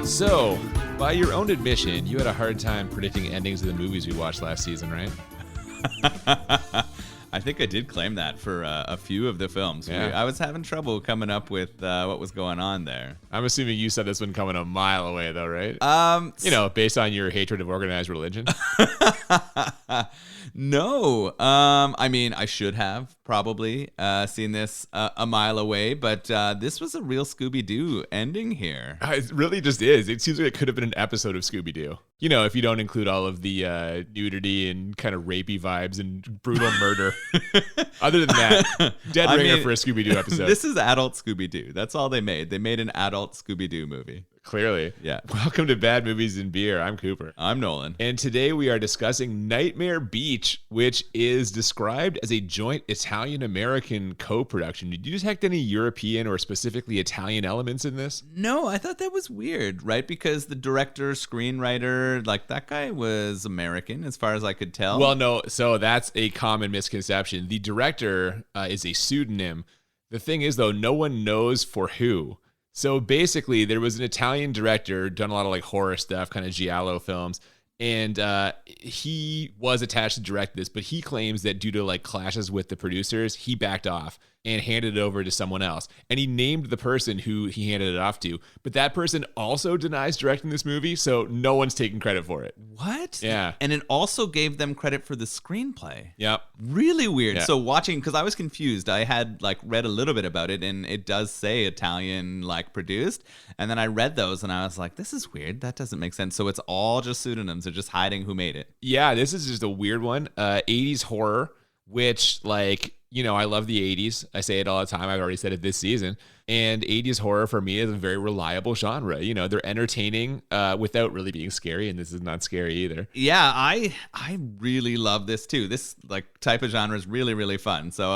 So, by your own admission, you had a hard time predicting endings of the movies we watched last season, right? I think I did claim that for a few of the films. Yeah. I was having trouble coming up with what was going on there. I'm assuming you saw this one coming a mile away, though, right? Based on your hatred of organized religion. No. I mean, I should have probably seen this a mile away, but this was a real Scooby Doo ending here. It really just is. It seems like it could have been an episode of Scooby Doo. You know, if you don't include all of the nudity and kind of rapey vibes and brutal murder. Other than that, dead ringer for a Scooby Doo episode. This is adult Scooby Doo. That's all they made. They made an adult Scooby Doo movie. Clearly. Yeah. Welcome to Bad Movies and Beer. I'm Cooper. I'm Nolan. And today we are discussing Nightmare Beach, which is described as a joint Italian-American co-production. Did you detect any European or specifically Italian elements in this? No, I thought that was weird, right? Because the director, screenwriter, like that guy was American as far as I could tell. Well, no. So that's a common misconception. The director is a pseudonym. The thing is, though, no one knows for who. So basically, there was an Italian director, done a lot of like horror stuff, kind of giallo films, and he was attached to direct this, but he claims that due to like clashes with the producers, he backed off and handed it over to someone else. And he named the person who he handed it off to, but that person also denies directing this movie, so no one's taking credit for it. What? Yeah. And it also gave them credit for the screenplay. Yep. Really weird. Yeah. So watching, because I was confused, I had like read a little bit about it, and it does say Italian like produced, and then I read those and I was like, this is weird. That doesn't make sense. So it's all just pseudonyms. They're just hiding who made it. Yeah, this is just a weird one. 80s horror, which like, you know, I love the 80s. I say it all the time. I've already said it this season. And 80s horror for me is a very reliable genre. You know, they're entertaining without really being scary, and this is not scary either. Yeah, I really love this too. This like type of genre is really, really fun. So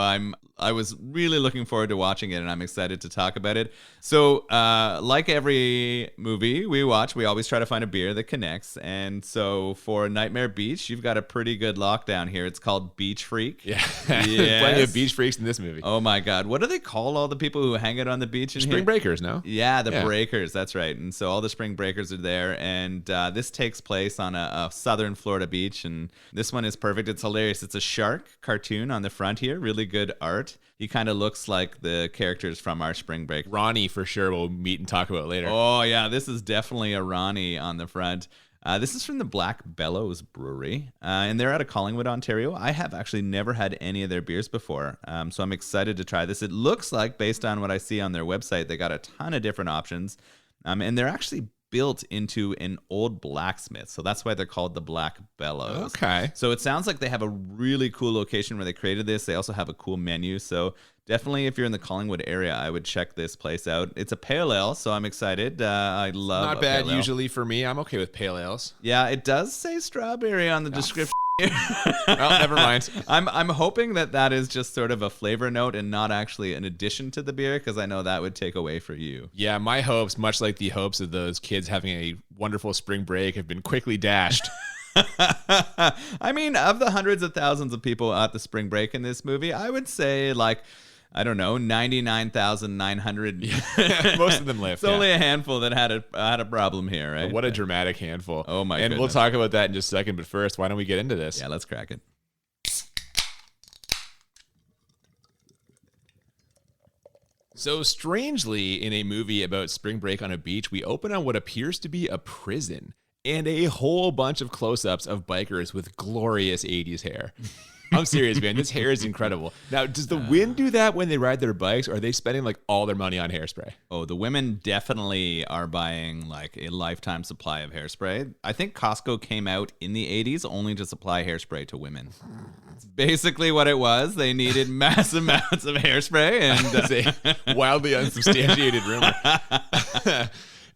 I was really looking forward to watching it, and I'm excited to talk about it. So like every movie we watch, we always try to find a beer that connects. And so for Nightmare Beach, you've got a pretty good lockdown here. It's called Beach Freak. Yeah, Yes. Plenty of beach freaks in this movie. Oh my God. What do they call all the people who hang out on the beach in Spring here? breakers, no? Yeah, the breakers. That's right. And so all the spring breakers are there. And this takes place on a southern Florida beach. And this one is perfect. It's hilarious. It's a shark cartoon on the front here. Really good art. He kind of looks like the characters from our spring break. Ronnie, for sure, we'll meet and talk about later. Oh, yeah. This is definitely a Ronnie on the front. This is from the Black Bellows Brewery, and they're out of Collingwood, Ontario. I have actually never had any of their beers before, so I'm excited to try this. It looks like, based on what I see on their website, they got a ton of different options, and they're actually built into an old blacksmith, so that's why they're called the Black Bellows. Okay. So it sounds like they have a really cool location where they created this. They also have a cool menu, so definitely if you're in the Collingwood area, I would check this place out. It's a pale ale, so I'm excited. I love Not a bad pale ale. usually for me. I'm okay with pale ales. Yeah, it does say strawberry on the description. Well, never mind. I'm hoping that is just sort of a flavor note and not actually an addition to the beer, because I know that would take away for you. Yeah, my hopes, much like the hopes of those kids having a wonderful spring break, have been quickly dashed. I mean, of the hundreds of thousands of people at the spring break in this movie, I would say like, I don't know, 99,900. Most of them lived. It's only a handful that had a problem here, right? What a dramatic handful. Oh my And goodness. we'll talk about that in just a second, but first, why don't we get into this? Yeah, let's crack it. So strangely, in a movie about spring break on a beach, we open on what appears to be a prison and a whole bunch of close-ups of bikers with glorious 80s hair. I'm serious, man. This hair is incredible. Now, does the wind do that when they ride their bikes, or are they spending like all their money on hairspray? Oh, the women definitely are buying like a lifetime supply of hairspray. I think Costco came out in the 80s only to supply hairspray to women. It's basically what it was. They needed massive amounts of hairspray, and It's a wildly unsubstantiated rumor.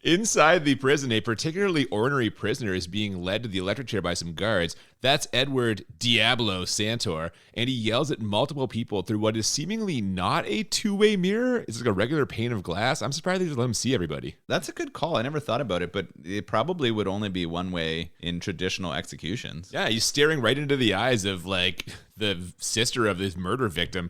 Inside the prison, a particularly ornery prisoner is being led to the electric chair by some guards. That's Edward Diablo Santor, and he yells at multiple people through what is seemingly not a two-way mirror. It's like a regular pane of glass. I'm surprised they just let him see everybody. that's a good call. I never thought about it, but it probably would only be one way in traditional executions. Yeah, he's staring right into the eyes of like the sister of this murder victim.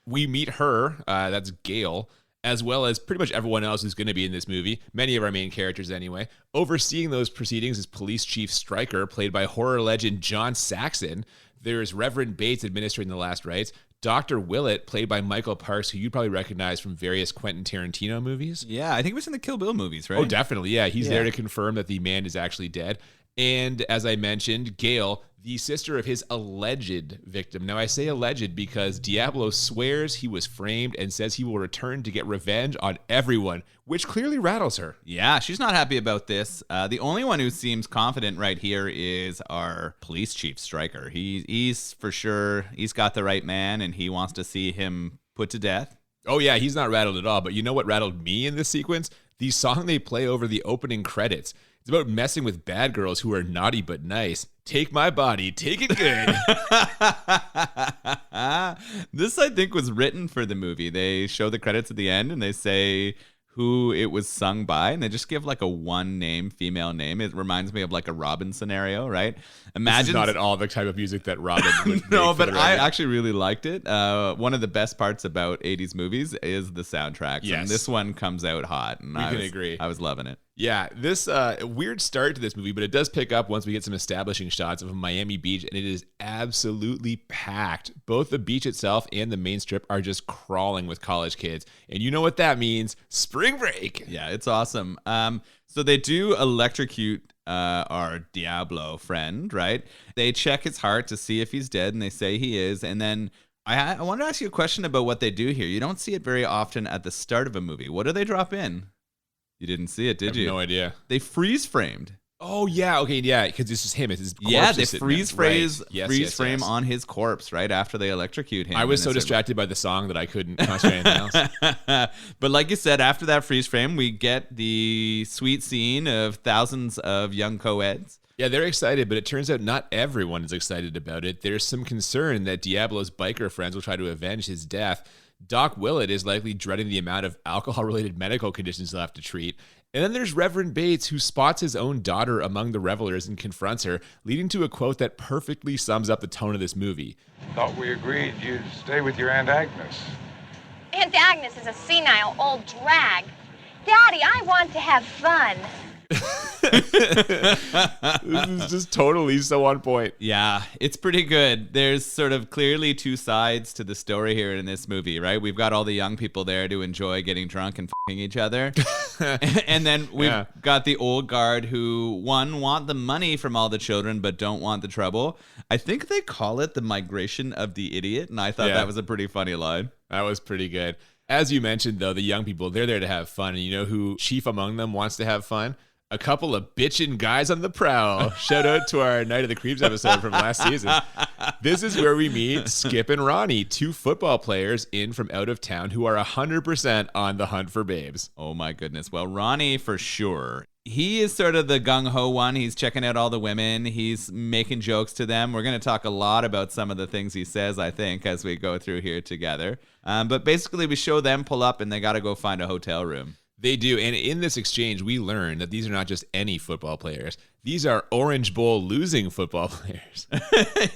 We meet her, that's Gail, as well as pretty much everyone else who's going to be in this movie, many of our main characters anyway. Overseeing those proceedings is Police Chief Stryker, played by horror legend John Saxon. There's Reverend Bates administering the last rites. Dr. Willett, played by Michael Parks, who you'd probably recognize from various Quentin Tarantino movies. Yeah, I think it was in the Kill Bill movies, right? Oh, definitely. Yeah, he's there to confirm that the man is actually dead. And as I mentioned, Gail, the sister of his alleged victim. Now, I say alleged because Diablo swears he was framed and says he will return to get revenge on everyone, which clearly rattles her. Yeah, she's not happy about this. The only one who seems confident right here is our police chief, Stryker. He's for sure, he's got the right man, and he wants to see him put to death. Oh, yeah, he's not rattled at all. But you know what rattled me in this sequence? The song they play over the opening credits. It's about messing with bad girls who are naughty but nice. Take my body, take it good. This, I think, was written for the movie. They show the credits at the end and they say who it was sung by, and they just give like a one name, female name. It reminds me of like a Robin scenario, right? Imagine this is not at all the type of music that Robin would No, make for but the I record. actually really liked it. One of the best parts about 80s movies is the soundtracks. Yes. And this one comes out hot. And I can agree. I was loving it. Yeah, this weird start to this movie, but it does pick up once we get some establishing shots of Miami Beach, and it is absolutely packed. Both the beach itself and the main strip are just crawling with college kids. And you know what that means? Spring break. Yeah, it's awesome. So they do electrocute our Diablo friend, right? They check his heart to see if he's dead, and they say he is. And then I want to ask you a question about what they do here. You don't see it very often at the start of a movie. What do they drop in? You didn't see it, did you? No idea. They freeze framed. Oh, yeah. Okay, yeah, because this is him. It's his corpse. Yeah, they is sitting there. freeze frame on his corpse right after they electrocute him. I was so distracted by the song that I couldn't concentrate on anything else. But like you said, after that freeze frame, we get the sweet scene of thousands of young co-eds. Yeah, they're excited, but it turns out not everyone is excited about it. There's some concern that Diablo's biker friends will try to avenge his death. Doc Willett is likely dreading the amount of alcohol-related medical conditions he'll have to treat. And then there's Reverend Bates, who spots his own daughter among the revelers and confronts her, leading to a quote that perfectly sums up the tone of this movie. Thought we agreed you'd stay with your Aunt Agnes. Aunt Agnes is a senile old drag. Daddy, I want to have fun. This is just totally so on point. Yeah, it's pretty good. There's sort of clearly two sides to the story here in this movie, right? We've got all the young people there to enjoy getting drunk and f***ing each other. And then we've got the old guard who, one, want the money from all the children but don't want the trouble. I think they call it the migration of the idiot, and I thought that was a pretty funny line. That was pretty good. As you mentioned, though, the young people, they're there to have fun. And you know who chief among them wants to have fun? A couple of bitchin' guys on the prowl. Shout out to our Night of the Creeps episode from last season. This is where we meet Skip and Ronnie, two football players in from out of town who are 100% on the hunt for babes. Oh my goodness. Well, Ronnie for sure. He is sort of the gung-ho one. He's checking out all the women. He's making jokes to them. We're going to talk a lot about some of the things he says, I think, as we go through here together. But basically, we show them pull up and they got to go find a hotel room. They do. And in this exchange, we learn that these are not just any football players. These are Orange Bowl losing football players.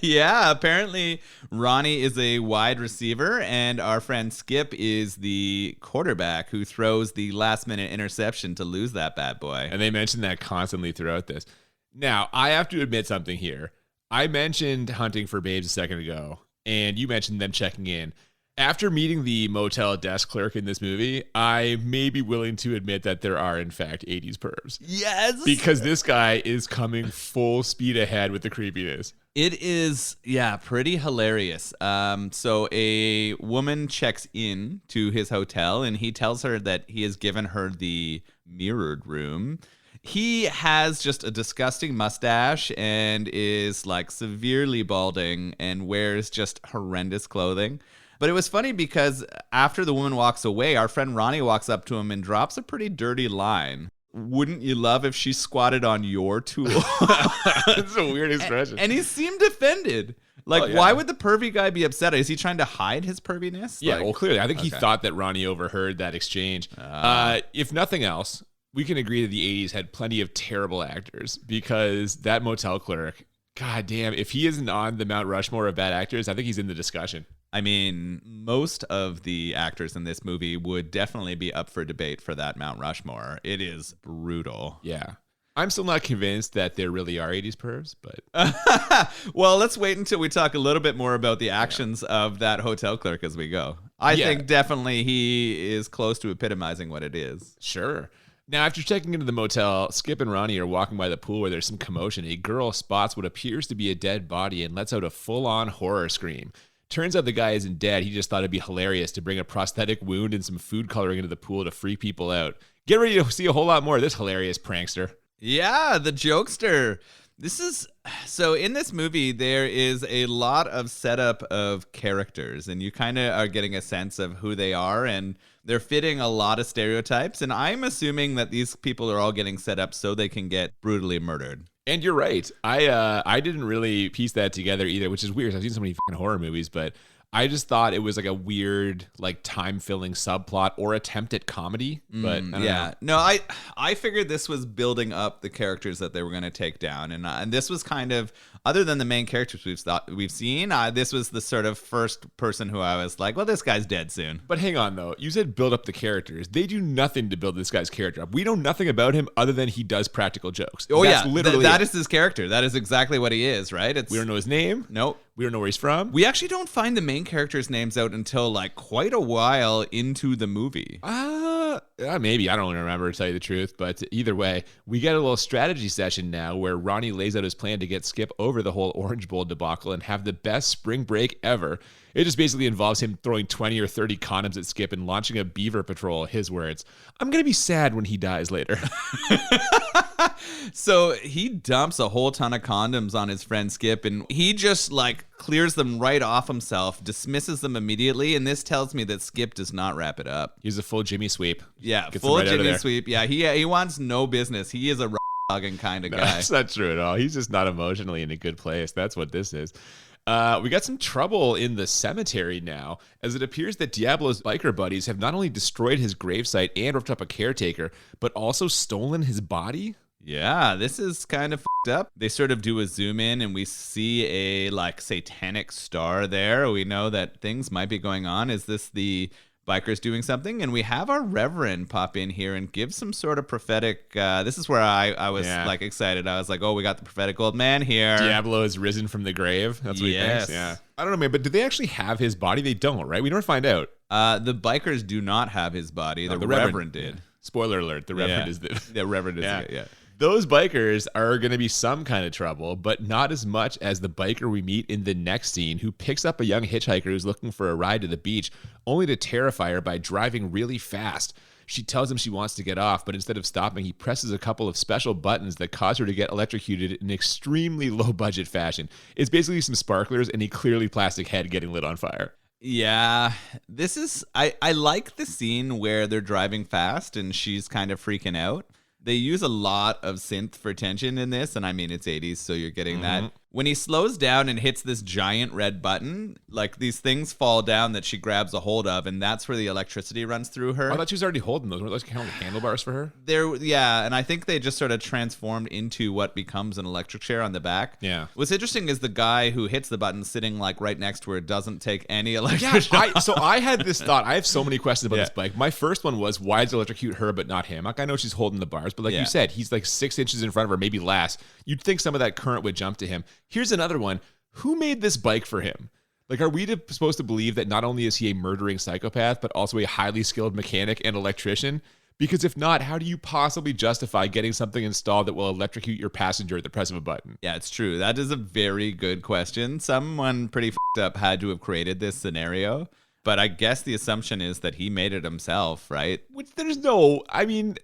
Yeah, apparently Ronnie is a wide receiver and our friend Skip is the quarterback who throws the last-minute interception to lose that bad boy. And they mention that constantly throughout this. Now, I have to admit something here. I mentioned hunting for babes a second ago, and you mentioned them checking in. After meeting the motel desk clerk in this movie, I may be willing to admit that there are, in fact, 80s pervs. Yes! Because this guy is coming full speed ahead with the creepiness. It is, pretty hilarious. So a woman checks in to his hotel, and he tells her that he has given her the mirrored room. He has just a disgusting mustache and is like severely balding and wears just horrendous clothing. But it was funny because after the woman walks away, our friend Ronnie walks up to him and drops a pretty dirty line. Wouldn't you love if she squatted on your tool? It's a weird expression. And he seemed offended. Like, why would the pervy guy be upset? Is he trying to hide his perviness? Yeah, like, well, clearly. I think he thought that Ronnie overheard that exchange. If nothing else, we can agree that the 80s had plenty of terrible actors because that motel clerk, god damn, if he isn't on the Mount Rushmore of bad actors, I think he's in the discussion. I mean, most of the actors in this movie would definitely be up for debate for that Mount Rushmore. It is brutal. Yeah. I'm still not convinced that there really are 80s pervs, but... Well, let's wait until we talk a little bit more about the actions of that hotel clerk as we go. I think definitely he is close to epitomizing what it is. Sure. Now, after checking into the motel, Skip and Ronnie are walking by the pool where there's some commotion. A girl spots what appears to be a dead body and lets out a full-on horror scream. Turns out the guy isn't dead. He just thought it'd be hilarious to bring a prosthetic wound and some food coloring into the pool to freak people out. Get ready to see a whole lot more of this hilarious prankster. Yeah, the jokester. So in this movie, there is a lot of setup of characters, and you kind of are getting a sense of who they are, and they're fitting a lot of stereotypes, and I'm assuming that these people are all getting set up so they can get brutally murdered. And you're right. I didn't really piece that together either, which is weird. I've seen so many fucking horror movies, but I just thought it was like a weird, like time-filling subplot or attempt at comedy. But I don't know. No, I figured this was building up the characters that they were going to take down, and this was kind of, other than the main characters we've seen, this was the sort of first person who I was like, well, this guy's dead soon. But hang on, though. You said build up the characters. They do nothing to build this guy's character up. We know nothing about him other than he does practical jokes. Oh, That's yeah. literally That is his character. That is exactly what he is, right? We don't know his name. Nope. We don't know where he's from. We actually don't find the main characters' names out until like quite a while into the movie. Maybe. I don't remember, to tell you the truth. But either way, we get a little strategy session now where Ronnie lays out his plan to get Skip over the whole Orange Bowl debacle and have the best spring break ever. It just basically involves him throwing 20 or 30 condoms at Skip and launching a beaver patrol, his words. I'm going to be sad when he dies later. So he dumps a whole ton of condoms on his friend Skip, and he just like clears them right off himself, dismisses them immediately, and this tells me that Skip does not wrap it up. He's a full Jimmy sweep. Yeah, Gets full right Jimmy sweep. Yeah, he wants no business. He is a hugging kind of guy. That's not true at all. He's just not emotionally in a good place. That's what this is. We got some trouble in the cemetery now, as it appears that Diablo's biker buddies have not only destroyed his gravesite and ripped up a caretaker, but also stolen his body. Yeah, this is kind of fucked up. They sort of do a zoom in and we see a like satanic star there. We know that things might be going on. Is this the bikers doing something? And we have our reverend pop in here and give some sort of prophetic. This is where I was like excited. I was like, oh, we got the prophetic old man here. Diablo has risen from the grave. That's what he thinks. Yeah. I don't know, man, but do they actually have his body? They don't, right? We never find out. The bikers do not have his body. The reverend did. Spoiler alert. The reverend is the reverend is yeah. Those bikers are going to be some kind of trouble, but not as much as the biker we meet in the next scene, who picks up a young hitchhiker who's looking for a ride to the beach, only to terrify her by driving really fast. She tells him she wants to get off, but instead of stopping, he presses a couple of special buttons that cause her to get electrocuted in extremely low-budget fashion. It's basically some sparklers and a clearly plastic head getting lit on fire. Yeah, this is... I like the scene where they're driving fast and she's kind of freaking out. They use a lot of synth for tension in this, and I mean, it's 80s, so you're getting that. When he slows down and hits this giant red button, like these things fall down that she grabs a hold of, and that's where the electricity runs through her. I thought she was already holding those. Weren't those kind of handlebars for her? Yeah, and I think they just sort of transformed into what becomes an electric chair on the back. Yeah. What's interesting is the guy who hits the button sitting like right next to her doesn't take any electric So I had this thought. I have so many questions about this bike. My first one was, why does it electrocute her but not him? Like, I know she's holding the bars, but like you said, he's like 6 inches in front of her, maybe less. You'd think some of that current would jump to him. Here's another one. Who made this bike for him? Like, are we supposed to believe that not only is he a murdering psychopath, but also a highly skilled mechanic and electrician? Because if not, how do you possibly justify getting something installed that will electrocute your passenger at the press of a button? Yeah, it's true. That is a very good question. Someone pretty f***ed up had to have created this scenario. But I guess the assumption is that he made it himself, right? Which there's no, I mean,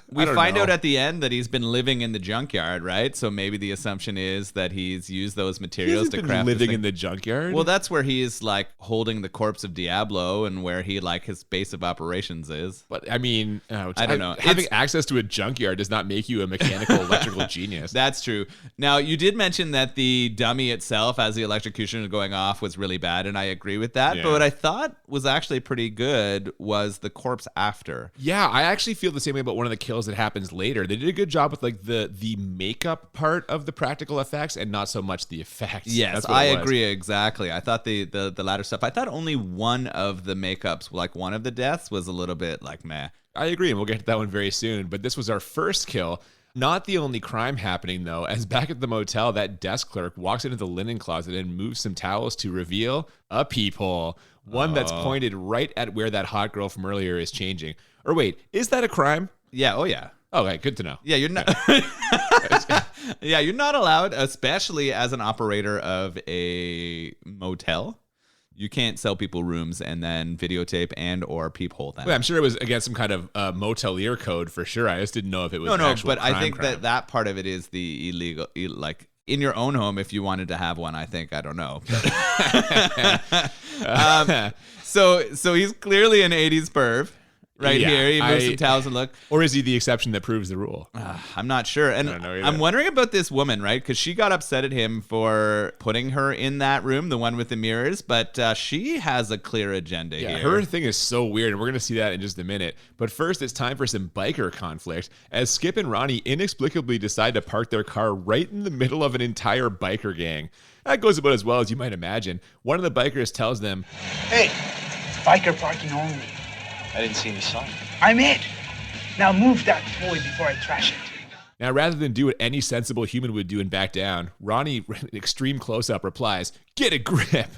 we find out at the end that he's been living in the junkyard, right? So maybe the assumption is that he's used those materials to craft living in the junkyard. Well, that's where he's like holding the corpse of Diablo and where he like his base of operations is. But I mean, I don't know. Having access to a junkyard does not make you a mechanical electrical genius. That's true. Now, you did mention that the dummy itself, as the electrocution was going off, was really bad, and I agree with that. Yeah. But what I thought thought was actually pretty good was the corpse after. Yeah, I actually feel the same way about one of the kills that happens later. They did a good job with like the makeup part of the practical effects and not so much the effects. Yes, I agree exactly. I thought the latter stuff. I thought only one of the makeups, like one of the deaths, was a little bit like meh. I agree, and we'll get to that one very soon. But this was our first kill. Not the only crime happening, though, as back at the motel, that desk clerk walks into the linen closet and moves some towels to reveal a peephole. One that's pointed right at where that hot girl from earlier is changing. Or wait, is that a crime? Yeah, oh yeah. Okay, good to know. Yeah, you're not Yeah, you're not allowed, especially as an operator of a motel. You can't sell people rooms and then videotape and or peephole them. Well, I'm sure it was against some kind of motelier code for sure. I just didn't know if it was an actual but crime. I think that part of it is the illegal, like in your own home if you wanted to have one. I think I don't know. So he's clearly an 80s perv. Right here, he moves some towels and look. Or is he the exception that proves the rule? I'm not sure. And I'm wondering about this woman, right? Because she got upset at him for putting her in that room, the one with the mirrors, but she has a clear agenda here. Her thing is so weird, and we're going to see that in just a minute. But first, it's time for some biker conflict, as Skip and Ronnie inexplicably decide to park their car right in the middle of an entire biker gang. That goes about as well as you might imagine. One of the bikers tells them, "Hey, it's biker parking only." I didn't see any sign. I'm it. Now move that toy before I trash it. Now, rather than do what any sensible human would do and back down, Ronnie, extreme close-up, replies, "Get a grip."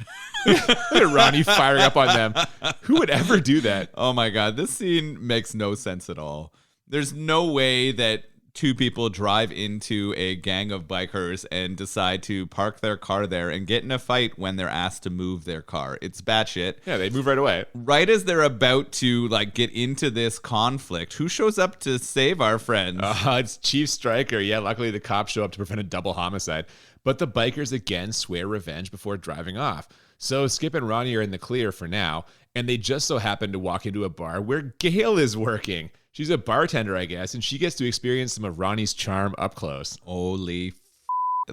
Look at Ronnie firing up on them. Who would ever do that? Oh my God, this scene makes no sense at all. There's no way that two people drive into a gang of bikers and decide to park their car there and get in a fight when they're asked to move their car. It's batshit. Yeah, they move right away. Right as they're about to like get into this conflict, who shows up to save our friends? It's Chief Stryker. Yeah, luckily the cops show up to prevent a double homicide. But the bikers again swear revenge before driving off. So Skip and Ronnie are in the clear for now, and they just so happen to walk into a bar where Gail is working. She's a bartender, I guess, and she gets to experience some of Ronnie's charm up close. Holy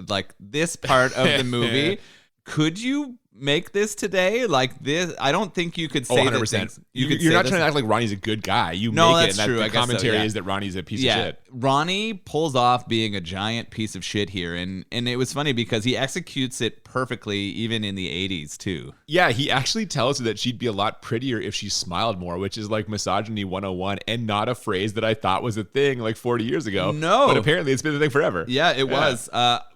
like this part of the movie. Could you make this today? Like this, I don't think you could say 100%. You're not trying to act like Ronnie's a good guy. You no, make that's it, and true. the commentary is that Ronnie's a piece of shit. Ronnie pulls off being a giant piece of shit here, and it was funny because he executes it perfectly, even in the 80s too. Yeah, he actually tells her that she'd be a lot prettier if she smiled more, which is like misogyny 101, and not a phrase that I thought was a thing like 40 years ago. No, but apparently it's been a thing forever. Yeah, it was.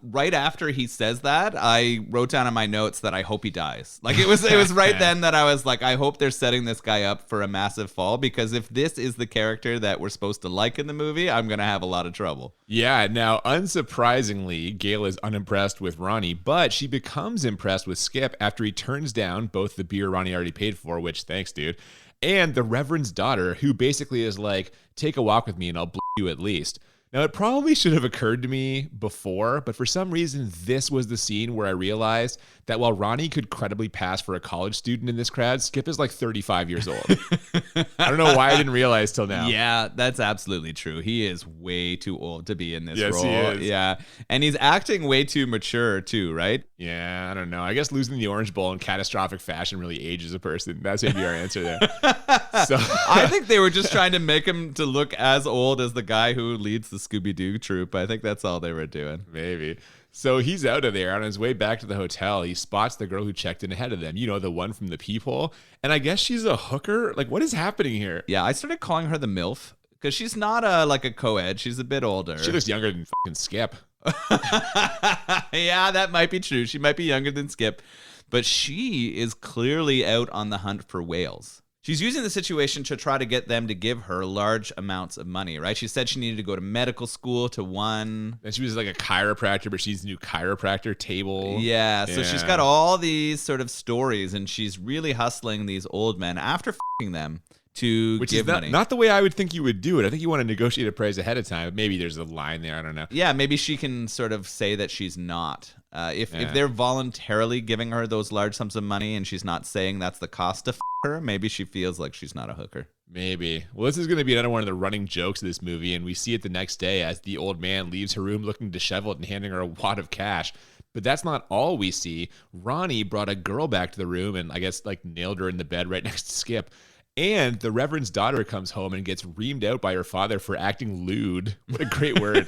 Right after he says that, I wrote down in my notes that I hope he dies. Like it was right then that I was like, I hope they're setting this guy up for a massive fall, because if this is the character that we're supposed to like in the movie, I'm gonna have a lot of trouble. Yeah, now unsurprisingly, Gail is unimpressed with Ronnie, but she becomes impressed with Skip after he turns down both the beer Ronnie already paid for, which thanks dude, and the Reverend's daughter, who basically is like, take a walk with me and I'll you at least. Now, it probably should have occurred to me before, but for some reason, this was the scene where I realized that while Ronnie could credibly pass for a college student in this crowd, Skip is like 35 years old. I don't know why I didn't realize till now. Yeah, that's absolutely true. He is way too old to be in this role. Yes, he is. Yeah, and he's acting way too mature too, right? Yeah, I don't know. I guess losing the Orange Bowl in catastrophic fashion really ages a person. That's maybe our answer there. So I think they were just trying to make him to look as old as the guy who leads the Scooby Doo troupe. I think that's all they were doing. Maybe. So he's out of there. On his way back to the hotel, he spots the girl who checked in ahead of them. You know, the one from the peephole. And I guess she's a hooker. Like, what is happening here? Yeah, I started calling her the MILF because she's not like a co-ed. She's a bit older. She looks younger than fucking Skip. Yeah, that might be true. She might be younger than Skip. But she is clearly out on the hunt for whales. She's using the situation to try to get them to give her large amounts of money, right? She said she needed to go to medical school to one. And she was like a chiropractor, but she's a new chiropractor table. Yeah, so she's got all these sort of stories, and she's really hustling these old men after f***ing them to give money. Not the way I would think you would do it. I think you want to negotiate a price ahead of time. Maybe there's a line there. I don't know. Yeah, maybe she can sort of say that she's not. If they're voluntarily giving her those large sums of money and she's not saying that's the cost to her, maybe she feels like she's not a hooker. Maybe. Well, this is going to be another one of the running jokes of this movie, and we see it the next day as the old man leaves her room looking disheveled and handing her a wad of cash. But that's not all we see. Ronnie brought a girl back to the room and I guess like nailed her in the bed right next to Skip. And the Reverend's daughter comes home and gets reamed out by her father for acting lewd. What a great word.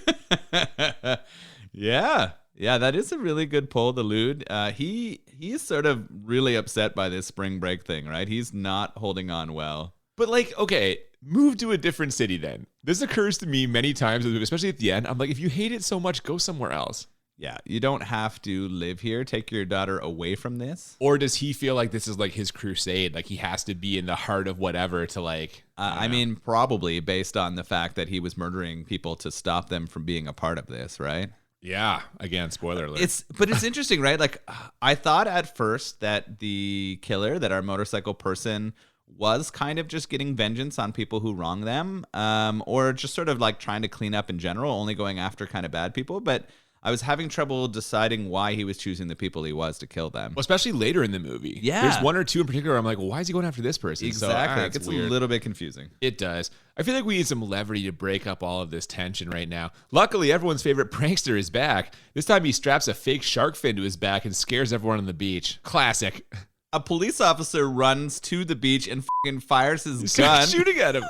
Yeah, that is a really good pull, the lewd. He's sort of really upset by this spring break thing, right? He's not holding on well. But like, okay, move to a different city then. This occurs to me many times, especially at the end. I'm like, if you hate it so much, go somewhere else. Yeah, you don't have to live here. Take your daughter away from this. Or does he feel like this is like his crusade? Like he has to be in the heart of whatever to like... I mean, probably based on the fact that he was murdering people to stop them from being a part of this, right? Yeah. Again, spoiler alert. But it's interesting, right? Like I thought at first that the killer, that our motorcycle person, was kind of just getting vengeance on people who wrong them, or just sort of like trying to clean up in general, only going after kind of bad people. But I was having trouble deciding why he was choosing the people he was to kill them. Well, especially later in the movie. Yeah. There's one or two in particular I'm like, well, why is he going after this person? Exactly. So, it gets weird. a little bit confusing. It does. I feel like we need some levity to break up all of this tension right now. Luckily, everyone's favorite prankster is back. This time he straps a fake shark fin to his back and scares everyone on the beach. Classic. A police officer runs to the beach and fucking fires his gun. Shooting at him.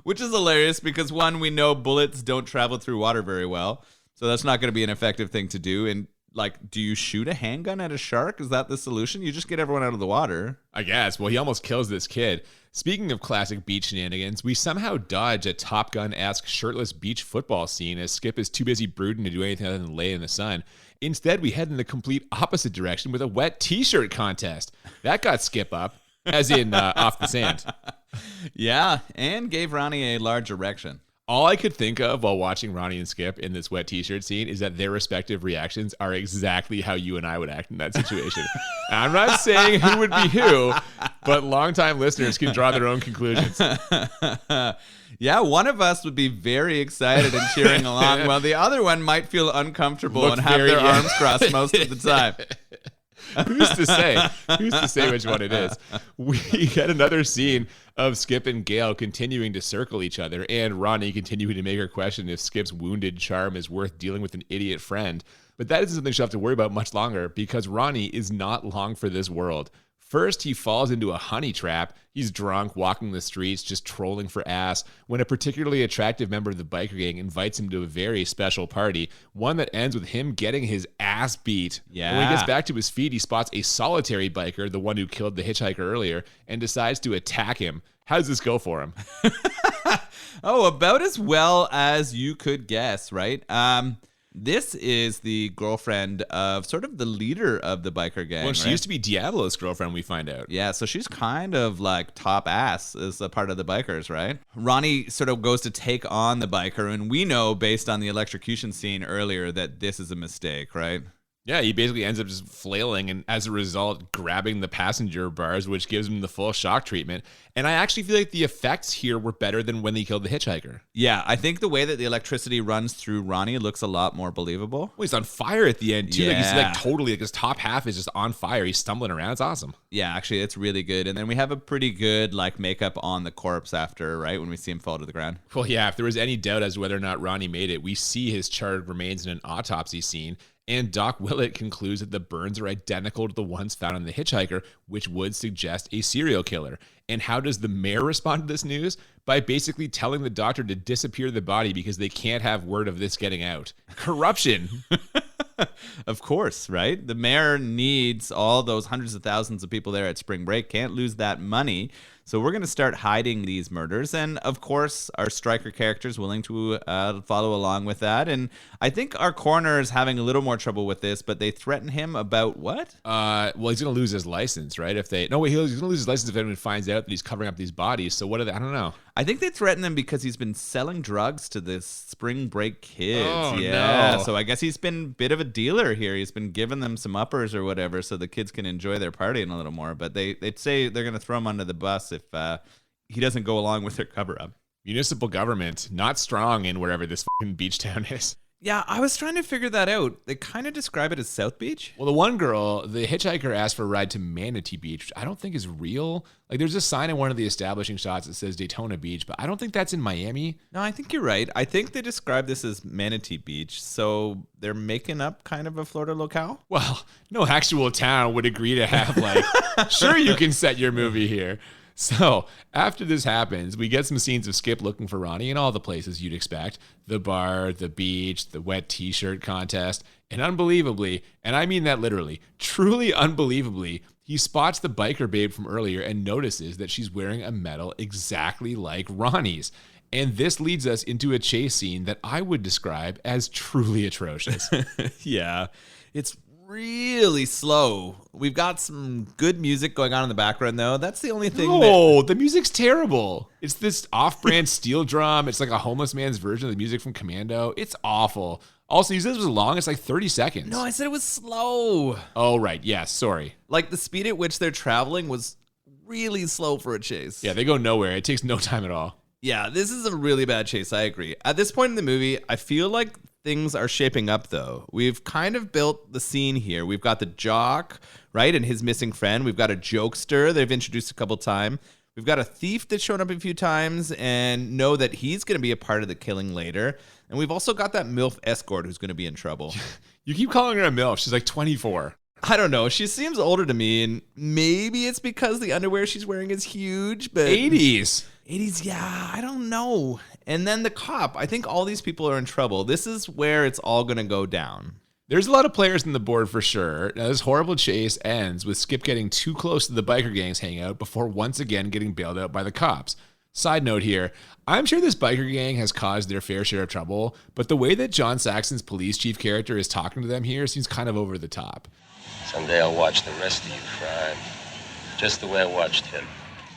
Which is hilarious because, one, we know bullets don't travel through water very well. So that's not going to be an effective thing to do. And like, do you shoot a handgun at a shark? Is that the solution? You just get everyone out of the water. I guess. Well, he almost kills this kid. Speaking of classic beach shenanigans, we somehow dodge a Top Gun-esque shirtless beach football scene as Skip is too busy brooding to do anything other than lay in the sun. Instead, we head in the complete opposite direction with a wet t-shirt contest. That got Skip up, as in off the sand. Yeah, and gave Ronnie a large erection. All I could think of while watching Ronnie and Skip in this wet t-shirt scene is that their respective reactions are exactly how you and I would act in that situation. I'm not saying who would be who, but longtime listeners can draw their own conclusions. Yeah, one of us would be very excited and cheering along, while the other one might feel uncomfortable and have their arms crossed most of the time. Who's to say? Who's to say which one it is? We get another scene of Skip and Gail continuing to circle each other, and Ronnie continuing to make her question if Skip's wounded charm is worth dealing with an idiot friend. But that isn't something she'll have to worry about much longer, because Ronnie is not long for this world. First, he falls into a honey trap. He's drunk, walking the streets, just trolling for ass, when a particularly attractive member of the biker gang invites him to a very special party, one that ends with him getting his ass beat. Yeah. When he gets back to his feet, he spots a solitary biker, the one who killed the hitchhiker earlier, and decides to attack him. How does this go for him? Oh, about as well as you could guess, right? This is the girlfriend of sort of the leader of the biker gang. Well, she right? used to be Diablo's girlfriend, we find out. Yeah, so she's kind of like top ass as a part of the bikers, right? Ronnie sort of goes to take on the biker, and we know based on the electrocution scene earlier that this is a mistake, right? Yeah, he basically ends up just flailing and as a result grabbing the passenger bars, which gives him the full shock treatment. And I actually feel like the effects here were better than when they killed the hitchhiker. Yeah, I think the way that the electricity runs through Ronnie looks a lot more believable. Well, he's on fire at the end too. Like he's Yeah. like totally like his top half is just on fire. He's stumbling around. It's awesome. Yeah, actually, it's really good. And then we have a pretty good like makeup on the corpse after, right, when we see him fall to the ground. Well, yeah, if there was any doubt as to whether or not Ronnie made it, we see his charred remains in an autopsy scene. And Doc Willett concludes that the burns are identical to the ones found on the hitchhiker, which would suggest a serial killer. And how does the mayor respond to this news? By basically telling the doctor to disappear the body because they can't have word of this getting out. Corruption. Of course, right? The mayor needs all those hundreds of thousands of people there at spring break, can't lose that money. So we're going to start hiding these murders. And of course, our striker character is willing to follow along with that. And I think our coroner is having a little more trouble with this, but they threaten him about what? Well, he's going to lose his license, right? He's going to lose his license if anyone finds out that he's covering up these bodies. So what are they? I don't know. I think they threaten him because he's been selling drugs to this spring break kids. Oh, yeah. no. So I guess he's been a bit of a dealer here. He's been giving them some uppers or whatever so the kids can enjoy their partying a little more. But they'd say they're going to throw him under the bus if he doesn't go along with their cover up. Municipal government, not strong in wherever this fucking beach town is. Yeah, I was trying to figure that out. They kind of describe it as South Beach. Well, the one girl, the hitchhiker, asked for a ride to Manatee Beach, which I don't think is real. Like, there's a sign in one of the establishing shots that says Daytona Beach, but I don't think that's in Miami. No, I think you're right. I think they describe this as Manatee Beach, so they're making up kind of a Florida locale. Well, no actual town would agree to have, like, sure, you can set your movie here. So after this happens, we get some scenes of Skip looking for Ronnie in all the places you'd expect. The bar, the beach, the wet t-shirt contest. And unbelievably, and I mean that literally, truly unbelievably, he spots the biker babe from earlier and notices that she's wearing a medal exactly like Ronnie's. And this leads us into a chase scene that I would describe as truly atrocious. Yeah, it's really slow. We've got some good music going on in the background, though. That's the only thing. No, the music's terrible. It's this off-brand steel drum. It's like a homeless man's version of the music from Commando. It's awful. Also, you said it was long. It's like 30 seconds. No, I said it was slow. Oh, right. Yes, sorry. Like, the speed at which they're traveling was really slow for a chase. Yeah, they go nowhere. It takes no time at all. Yeah, this is a really bad chase. I agree. At this point in the movie, I feel like things are shaping up, though. We've kind of built the scene here. We've got the jock, right, and his missing friend. We've got a jokester they've introduced a couple times. We've got a thief that's shown up a few times and know that he's going to be a part of the killing later. And we've also got that MILF escort who's going to be in trouble. You keep calling her a MILF. She's like 24. I don't know. She seems older to me, and maybe it's because the underwear she's wearing is huge, but 80s. 80s, yeah, I don't know. And then the cop, I think all these people are in trouble. This is where it's all going to go down. There's a lot of players on the board for sure. Now, this horrible chase ends with Skip getting too close to the biker gang's hangout before once again getting bailed out by the cops. Side note here, I'm sure this biker gang has caused their fair share of trouble, but the way that John Saxon's police chief character is talking to them here seems kind of over the top. Someday I'll watch the rest of you cry, just the way I watched him.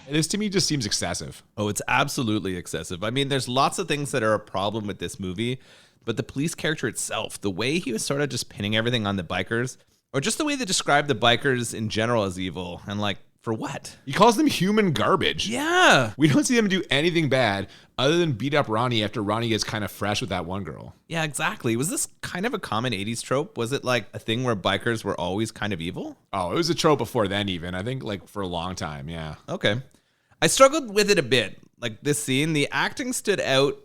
This to me just seems excessive. Oh, it's absolutely excessive. I mean, there's lots of things that are a problem with this movie, but the police character itself, the way he was sort of just pinning everything on the bikers, or just the way they describe the bikers in general as evil, and like, for what? He calls them human garbage. Yeah. We don't see them do anything bad other than beat up Ronnie after Ronnie gets kind of fresh with that one girl. Yeah, exactly. Was this kind of a common 80s trope? Was it like a thing where bikers were always kind of evil? Oh, it was a trope before then even. I think like for a long time, yeah. Okay. I struggled with it a bit. Like this scene, the acting stood out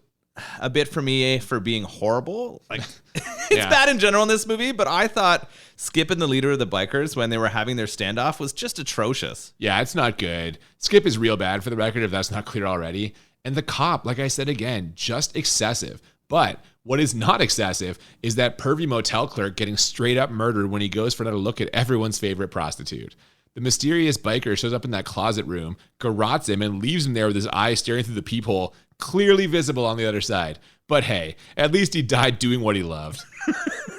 a bit for me for being horrible. Like it's bad in general in this movie, but I thought Skip and the leader of the bikers when they were having their standoff was just atrocious. Yeah, it's not good. Skip is real bad for the record if that's not clear already. And the cop, like I said again, just excessive. But what is not excessive is that pervy motel clerk getting straight up murdered when he goes for another look at everyone's favorite prostitute. The mysterious biker shows up in that closet room, garrots him, and leaves him there with his eyes staring through the peephole, clearly visible on the other side. But hey, at least he died doing what he loved.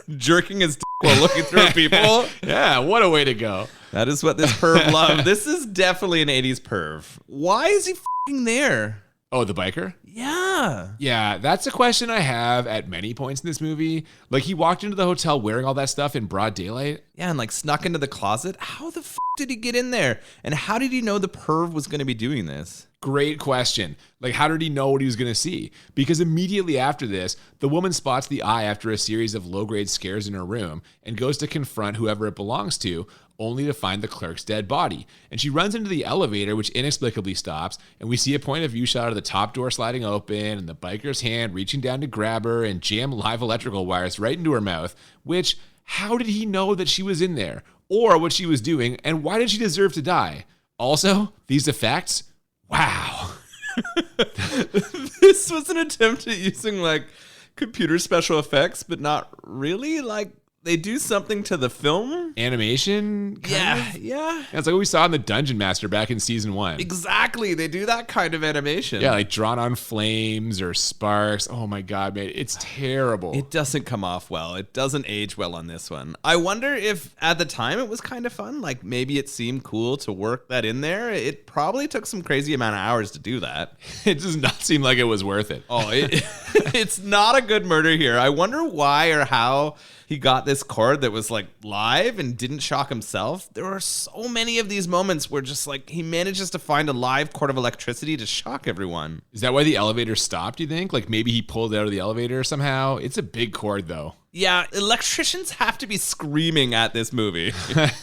Jerking his while looking through a peephole. Yeah, what a way to go. That is what this perv loved. This is definitely an 80s perv. Why is he f***ing there? Oh, the biker? Yeah. Yeah, that's a question I have at many points in this movie. Like, he walked into the hotel wearing all that stuff in broad daylight. Yeah, and like snuck into the closet. How the f*** did he get in there? And how did he know the perv was going to be doing this? Great question. Like, how did he know what he was going to see? Because immediately after this, the woman spots the eye after a series of low-grade scares in her room and goes to confront whoever it belongs to, only to find the clerk's dead body. And she runs into the elevator, which inexplicably stops, and we see a point of view shot of the top door sliding open and the biker's hand reaching down to grab her and jam live electrical wires right into her mouth, which, how did he know that she was in there? Or what she was doing, and why did she deserve to die? Also, these effects, wow. This was an attempt at using like computer special effects, but not really. Like they do something to the film. Animation? Yeah. It's like what we saw in the Dungeon Master back in season 1. Exactly. They do that kind of animation. Yeah, like drawn on flames or sparks. Oh my God, man. It's terrible. It doesn't come off well. It doesn't age well on this one. I wonder if at the time it was kind of fun. Like maybe it seemed cool to work that in there. It probably took some crazy amount of hours to do that. It does not seem like it was worth it. Oh, it's not a good murder here. I wonder why or how he got this cord that was like live and didn't shock himself. There are so many of these moments where just like he manages to find a live cord of electricity to shock everyone. Is that why the elevator stopped, do you think? Like maybe he pulled it out of the elevator somehow? It's a big cord though. Yeah, electricians have to be screaming at this movie.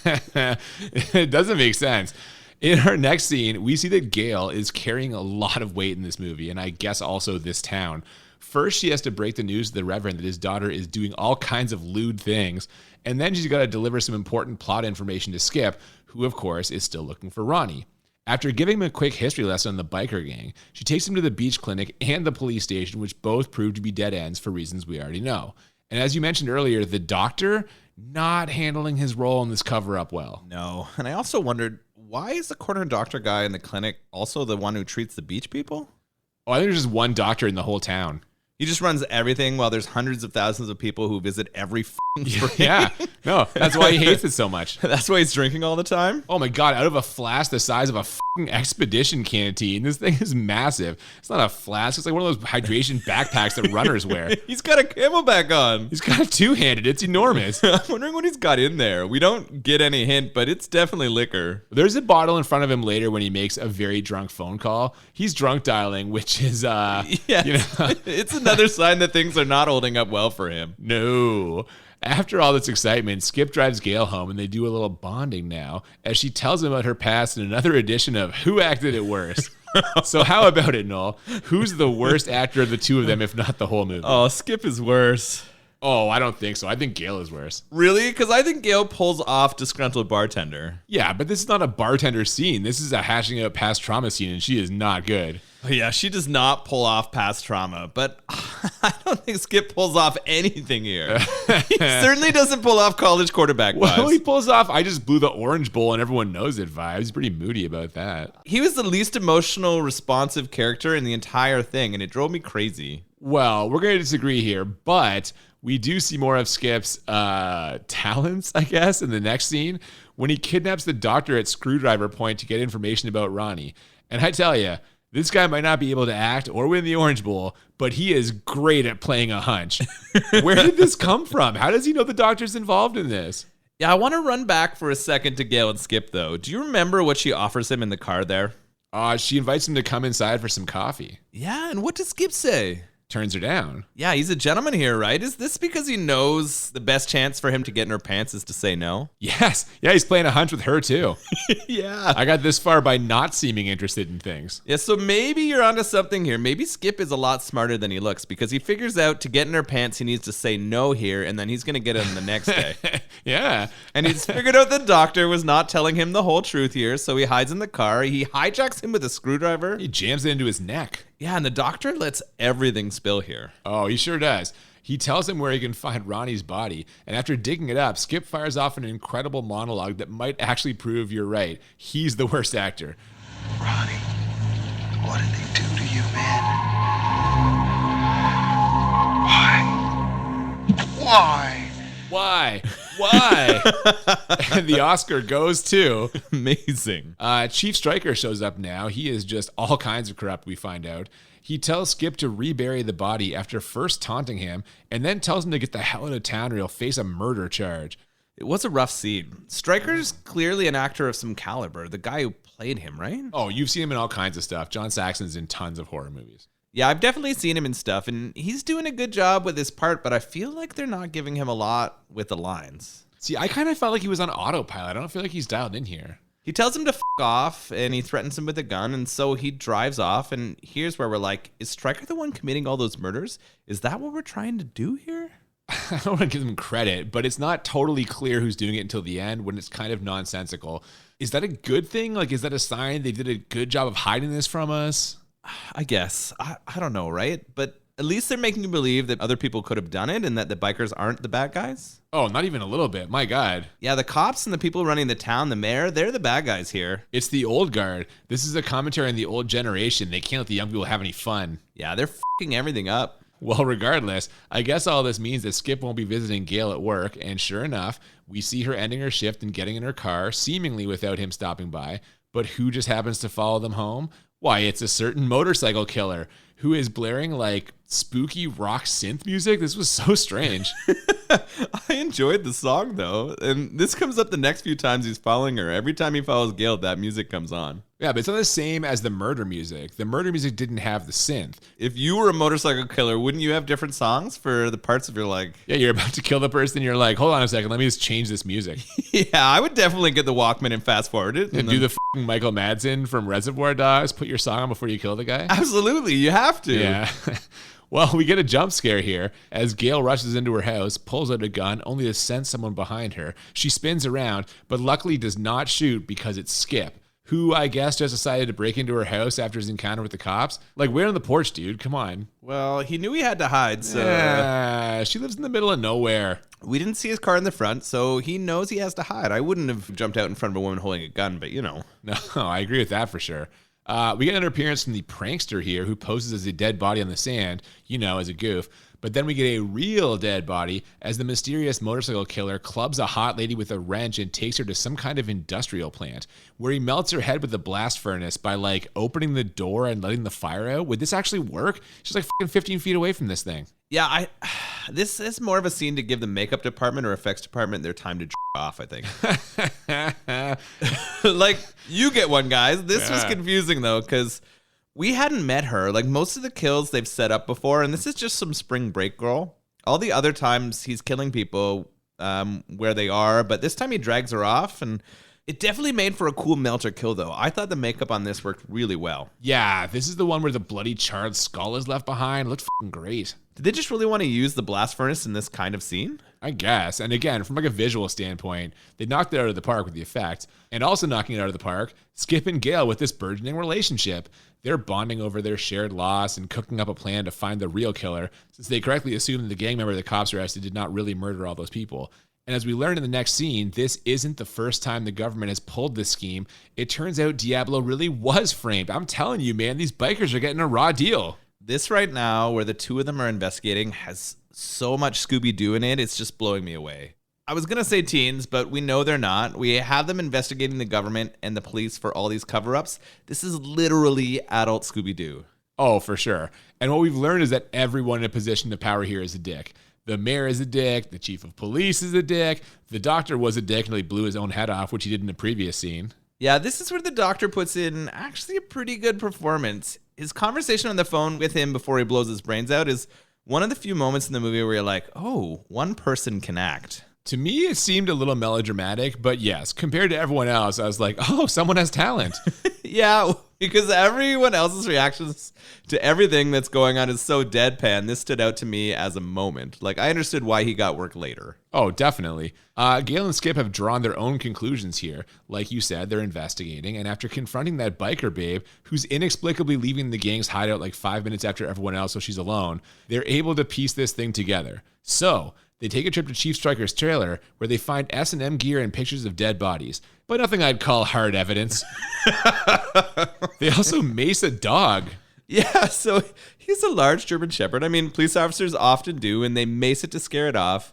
It doesn't make sense. In our next scene, we see that Gail is carrying a lot of weight in this movie, and I guess also this town. First, she has to break the news to the Reverend that his daughter is doing all kinds of lewd things, and then she's got to deliver some important plot information to Skip, who, of course, is still looking for Ronnie. After giving him a quick history lesson on the biker gang, she takes him to the beach clinic and the police station, which both prove to be dead ends for reasons we already know. And as you mentioned earlier, the doctor not handling his role in this cover-up well. No, and I also wondered, why is the corner doctor guy in the clinic also the one who treats the beach people? Oh, I think there's just one doctor in the whole town. He just runs everything while there's hundreds of thousands of people who visit every spring. Yeah, no, that's why he hates it so much. That's why he's drinking all the time? Oh my God, out of a flask the size of a expedition canteen. This thing is massive. It's not a flask. It's like one of those hydration backpacks that runners wear. He's got a camelback on. He's got a two-handed. It's enormous. I'm wondering what he's got in there. We don't get any hint, but it's definitely liquor. There's a bottle in front of him later when he makes a very drunk phone call. He's drunk dialing, which is, It's another sign that things are not holding up well for him. No. After all this excitement, Skip drives Gail home and they do a little bonding now as she tells him about her past in another edition of Who Acted It Worse. So how about it, Noel? Who's the worst actor of the two of them, if not the whole movie? Oh, Skip is worse. Oh, I don't think so. I think Gail is worse. Really? Because I think Gail pulls off disgruntled bartender. Yeah, but this is not a bartender scene. This is a hashing out past trauma scene, and she is not good. Yeah, she does not pull off past trauma, but I don't think Skip pulls off anything here. He certainly doesn't pull off college quarterback vibes. Well, he pulls off, I just blew the Orange Bowl and everyone knows it vibes. He's pretty moody about that. He was the least emotional, responsive character in the entire thing, and it drove me crazy. Well, we're going to disagree here, but we do see more of Skip's talents, I guess, in the next scene when he kidnaps the doctor at Screwdriver Point to get information about Ronnie. And I tell you, this guy might not be able to act or win the Orange Bowl, but he is great at playing a hunch. Where did this come from? How does he know the doctor's involved in this? Yeah, I want to run back for a second to Gail and Skip, though. Do you remember what she offers him in the car there? She invites him to come inside for some coffee. Yeah, and what does Skip say? Turns her down. Yeah, he's a gentleman here, right? Is this because he knows the best chance for him to get in her pants is to say no? Yes. Yeah, he's playing a hunch with her, too. Yeah. I got this far by not seeming interested in things. Yeah, so maybe you're onto something here. Maybe Skip is a lot smarter than he looks because he figures out to get in her pants, he needs to say no here, and then he's going to get it the next day. Yeah. And he's figured out the doctor was not telling him the whole truth here, so he hides in the car. He hijacks him with a screwdriver. He jams it into his neck. Yeah, and the doctor lets everything spill here. Oh, he sure does. He tells him where he can find Ronnie's body, and after digging it up, Skip fires off an incredible monologue that might actually prove you're right. He's the worst actor. Ronnie, what did they do to you, man? Why? Why? Why? And the Oscar goes to... Amazing. Chief Stryker shows up now. He is just all kinds of corrupt, we find out. He tells Skip to rebury the body after first taunting him, and then tells him to get the hell out of town or he'll face a murder charge. It was a rough scene. Stryker's clearly an actor of some caliber. The guy who played him, right? Oh, you've seen him in all kinds of stuff. John Saxon's in tons of horror movies. Yeah, I've definitely seen him in stuff, and he's doing a good job with his part, but I feel like they're not giving him a lot with the lines. See, I kind of felt like he was on autopilot. I don't feel like he's dialed in here. He tells him to f*** off, and he threatens him with a gun, and so he drives off, and here's where we're like, is Stryker the one committing all those murders? Is that what we're trying to do here? I don't want to give him credit, but it's not totally clear who's doing it until the end when it's kind of nonsensical. Is that a good thing? Like, is that a sign they did a good job of hiding this from us? I guess. I don't know, right? But at least they're making you believe that other people could have done it and that the bikers aren't the bad guys. Oh, not even a little bit. My God. Yeah, the cops and the people running the town, the mayor, they're the bad guys here. It's the old guard. This is a commentary on the old generation. They can't let the young people have any fun. Yeah, they're f***ing everything up. Well, regardless, I guess all this means that Skip won't be visiting Gail at work, and sure enough, we see her ending her shift and getting in her car, seemingly without him stopping by. But who just happens to follow them home? Why, it's a certain motorcycle killer who is blaring like spooky rock synth music. This was so strange. I enjoyed the song, though. And this comes up the next few times he's following her. Every time he follows Gail, that music comes on. Yeah, but it's not the same as the murder music. The murder music didn't have the synth. If you were a motorcycle killer, wouldn't you have different songs for the parts of your, like... Yeah, you're about to kill the person. You're like, hold on a second. Let me just change this music. Yeah, I would definitely get the Walkman and fast forward it. And do the fucking Michael Madsen from Reservoir Dogs. Put your song on before you kill the guy. Absolutely, you have to. Yeah. Well, we get a jump scare here as Gail rushes into her house, pulls out a gun, only to sense someone behind her. She spins around, but luckily does not shoot because it's Skip, who I guess just decided to break into her house after his encounter with the cops. Like, wait on the porch, dude. Come on. Well, he knew he had to hide, so... Yeah, she lives in the middle of nowhere. We didn't see his car in the front, so he knows he has to hide. I wouldn't have jumped out in front of a woman holding a gun, but you know. No, I agree with that for sure. We get an appearance from the prankster here who poses as a dead body on the sand, as a goof. But then we get a real dead body as the mysterious motorcycle killer clubs a hot lady with a wrench and takes her to some kind of industrial plant where he melts her head with a blast furnace by opening the door and letting the fire out. Would this actually work? She's like fucking 15 feet away from this thing. Yeah, this is more of a scene to give the makeup department or effects department their time to off, I think. You get one, guys. This was confusing, though, because we hadn't met her. Like, most of the kills they've set up before, and this is just some spring break girl. All the other times he's killing people where they are, but this time he drags her off, and it definitely made for a cool melter kill, though. I thought the makeup on this worked really well. Yeah, this is the one where the bloody charred skull is left behind. It looked fucking great. Did they just really want to use the blast furnace in this kind of scene? I guess. And again, from a visual standpoint, they knocked it out of the park with the effects. And also knocking it out of the park, Skip and Gail with this burgeoning relationship. They're bonding over their shared loss and cooking up a plan to find the real killer, since they correctly assumed that the gang member the cops arrested did not really murder all those people. And as we learn in the next scene, this isn't the first time the government has pulled this scheme. It turns out Diablo really was framed. I'm telling you, man, these bikers are getting a raw deal. This right now, where the two of them are investigating, has so much Scooby Doo in it, it's just blowing me away. I was going to say teens, but we know they're not. We have them investigating the government and the police for all these cover-ups. This is literally adult Scooby Doo. Oh, for sure. And what we've learned is that everyone in a position of power here is a dick. The mayor is a dick. The chief of police is a dick. The doctor was a dick until he blew his own head off, which he did in the previous scene. Yeah, this is where the doctor puts in actually a pretty good performance. His conversation on the phone with him before he blows his brains out is one of the few moments in the movie where you're like, oh, one person can act. To me, it seemed a little melodramatic, but yes, compared to everyone else, I was like, oh, someone has talent. Yeah, because everyone else's reactions to everything that's going on is so deadpan. This stood out to me as a moment. Like, I understood why he got work later. Oh, definitely. Gail and Skip have drawn their own conclusions here. Like you said, they're investigating, and after confronting that biker babe, who's inexplicably leaving the gang's hideout like 5 minutes after everyone else so she's alone, they're able to piece this thing together. So they take a trip to Chief Striker's trailer where they find S&M gear and pictures of dead bodies, but nothing I'd call hard evidence. They also mace a dog. Yeah, so he's a large German Shepherd. I mean, police officers often do, and they mace it to scare it off.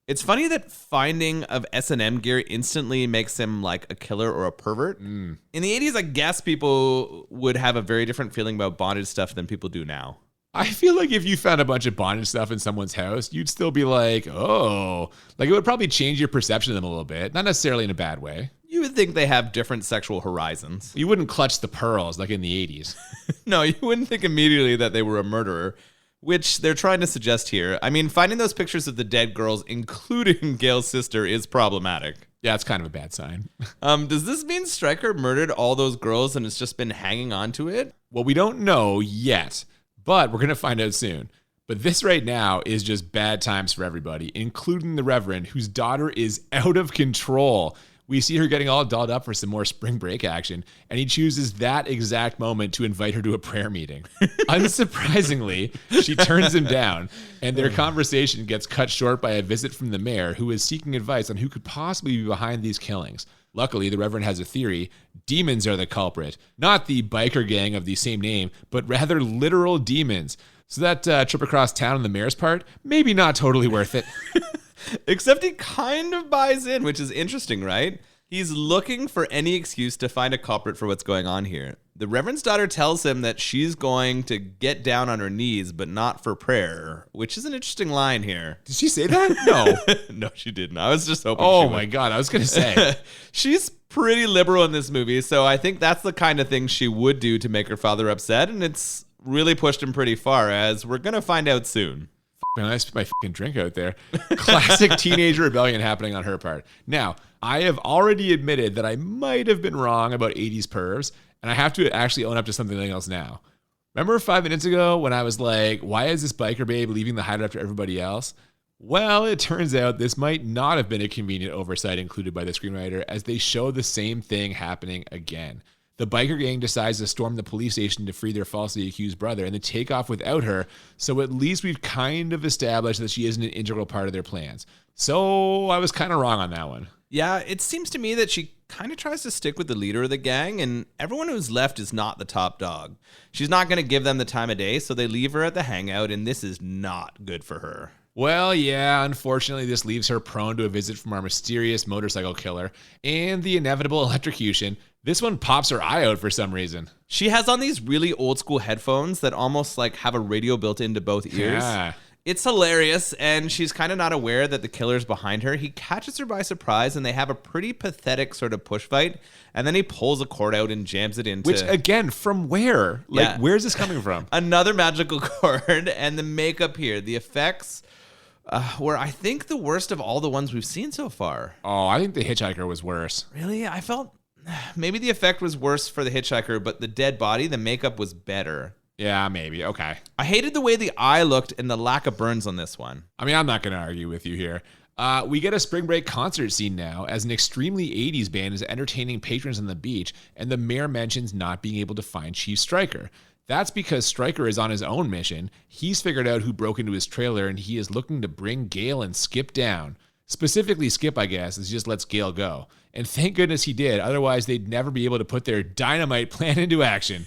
It's funny that finding of S&M gear instantly makes him like a killer or a pervert. In the 80s, I guess people would have a very different feeling about bondage stuff than people do now. I feel like if you found a bunch of bondage stuff in someone's house, you'd still be like, oh. Like, it would probably change your perception of them a little bit. Not necessarily in a bad way. You would think they have different sexual horizons. You wouldn't clutch the pearls like in the 80s. No, you wouldn't think immediately that they were a murderer, which they're trying to suggest here. I mean, finding those pictures of the dead girls, including Gail's sister, is problematic. Yeah, it's kind of a bad sign. Does this mean Stryker murdered all those girls and has just been hanging on to it? Well, we don't know yet, but we're going to find out soon. But this right now is just bad times for everybody, including the Reverend, whose daughter is out of control. We see her getting all dolled up for some more spring break action, and he chooses that exact moment to invite her to a prayer meeting. Unsurprisingly, she turns him down, and their conversation gets cut short by a visit from the mayor, who is seeking advice on who could possibly be behind these killings. Luckily, the Reverend has a theory. Demons are the culprit. Not the biker gang of the same name, but rather literal demons. So that trip across town on the mayor's part, maybe not totally worth it. Except he kind of buys in, which is interesting, right? He's looking for any excuse to find a culprit for what's going on here. The Reverend's daughter tells him that she's going to get down on her knees, but not for prayer, which is an interesting line here. Did she say that? No. No, she didn't. I was just hoping Oh she would. my God, I was going to say. She's pretty liberal in this movie, so I think that's the kind of thing she would do to make her father upset, and it's really pushed him pretty far, as we're going to find out soon. Man, I spit my fucking drink out there. Classic teenage rebellion happening on her part. Now, I have already admitted that I might have been wrong about 80s pervs, and I have to actually own up to something else now. Remember 5 minutes ago when I was like, why is this biker babe leaving the hideout after everybody else? Well, it turns out this might not have been a convenient oversight included by the screenwriter, as they show the same thing happening again. The biker gang decides to storm the police station to free their falsely accused brother and then take off without her, so at least we've kind of established that she isn't an integral part of their plans. So I was kind of wrong on that one. Yeah, it seems to me that she kind of tries to stick with the leader of the gang, and everyone who's left is not the top dog. She's not going to give them the time of day, so they leave her at the hangout, and this is not good for her. Well, yeah, unfortunately, this leaves her prone to a visit from our mysterious motorcycle killer and the inevitable electrocution. This one pops her eye out for some reason. She has on these really old school headphones that almost like have a radio built into both ears. Yeah. It's hilarious, and she's kind of not aware that the killer's behind her. He catches her by surprise, and they have a pretty pathetic sort of push fight, and then he pulls a cord out and jams it into... Which, again, from where? Like, Yeah. where's this coming from? Another magical cord, and the makeup here, the effects were, I think, the worst of all the ones we've seen so far. Oh, I think the hitchhiker was worse. Really? I felt maybe the effect was worse for the hitchhiker, but the dead body, the makeup was better. Yeah, maybe. Okay. I hated the way the eye looked and the lack of burns on this one. I mean, I'm not going to argue with you here. We get a spring break concert scene now as an extremely 80s band is entertaining patrons on the beach, and the mayor mentions not being able to find Chief Stryker. That's because Stryker is on his own mission. He's figured out who broke into his trailer, and he is looking to bring Gale and Skip down. Specifically Skip, I guess, as he just lets Gale go. And thank goodness he did, otherwise they'd never be able to put their dynamite plan into action.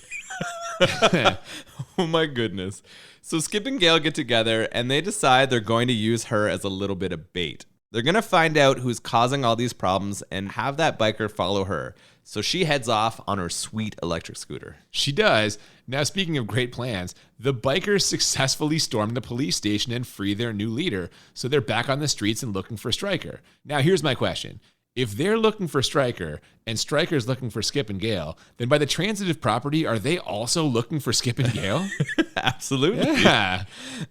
Oh my goodness. So Skip and Gale get together and they decide they're going to use her as a little bit of bait. They're going to find out who's causing all these problems and have that biker follow her. So she heads off on her sweet electric scooter. She does. Now, speaking of great plans, the bikers successfully storm the police station and free their new leader. So they're back on the streets and looking for Stryker. Now, here's my question. If they're looking for Stryker and Stryker's looking for Skip and Gale, then by the transitive property, are they also looking for Skip and Gale? Absolutely. Yeah.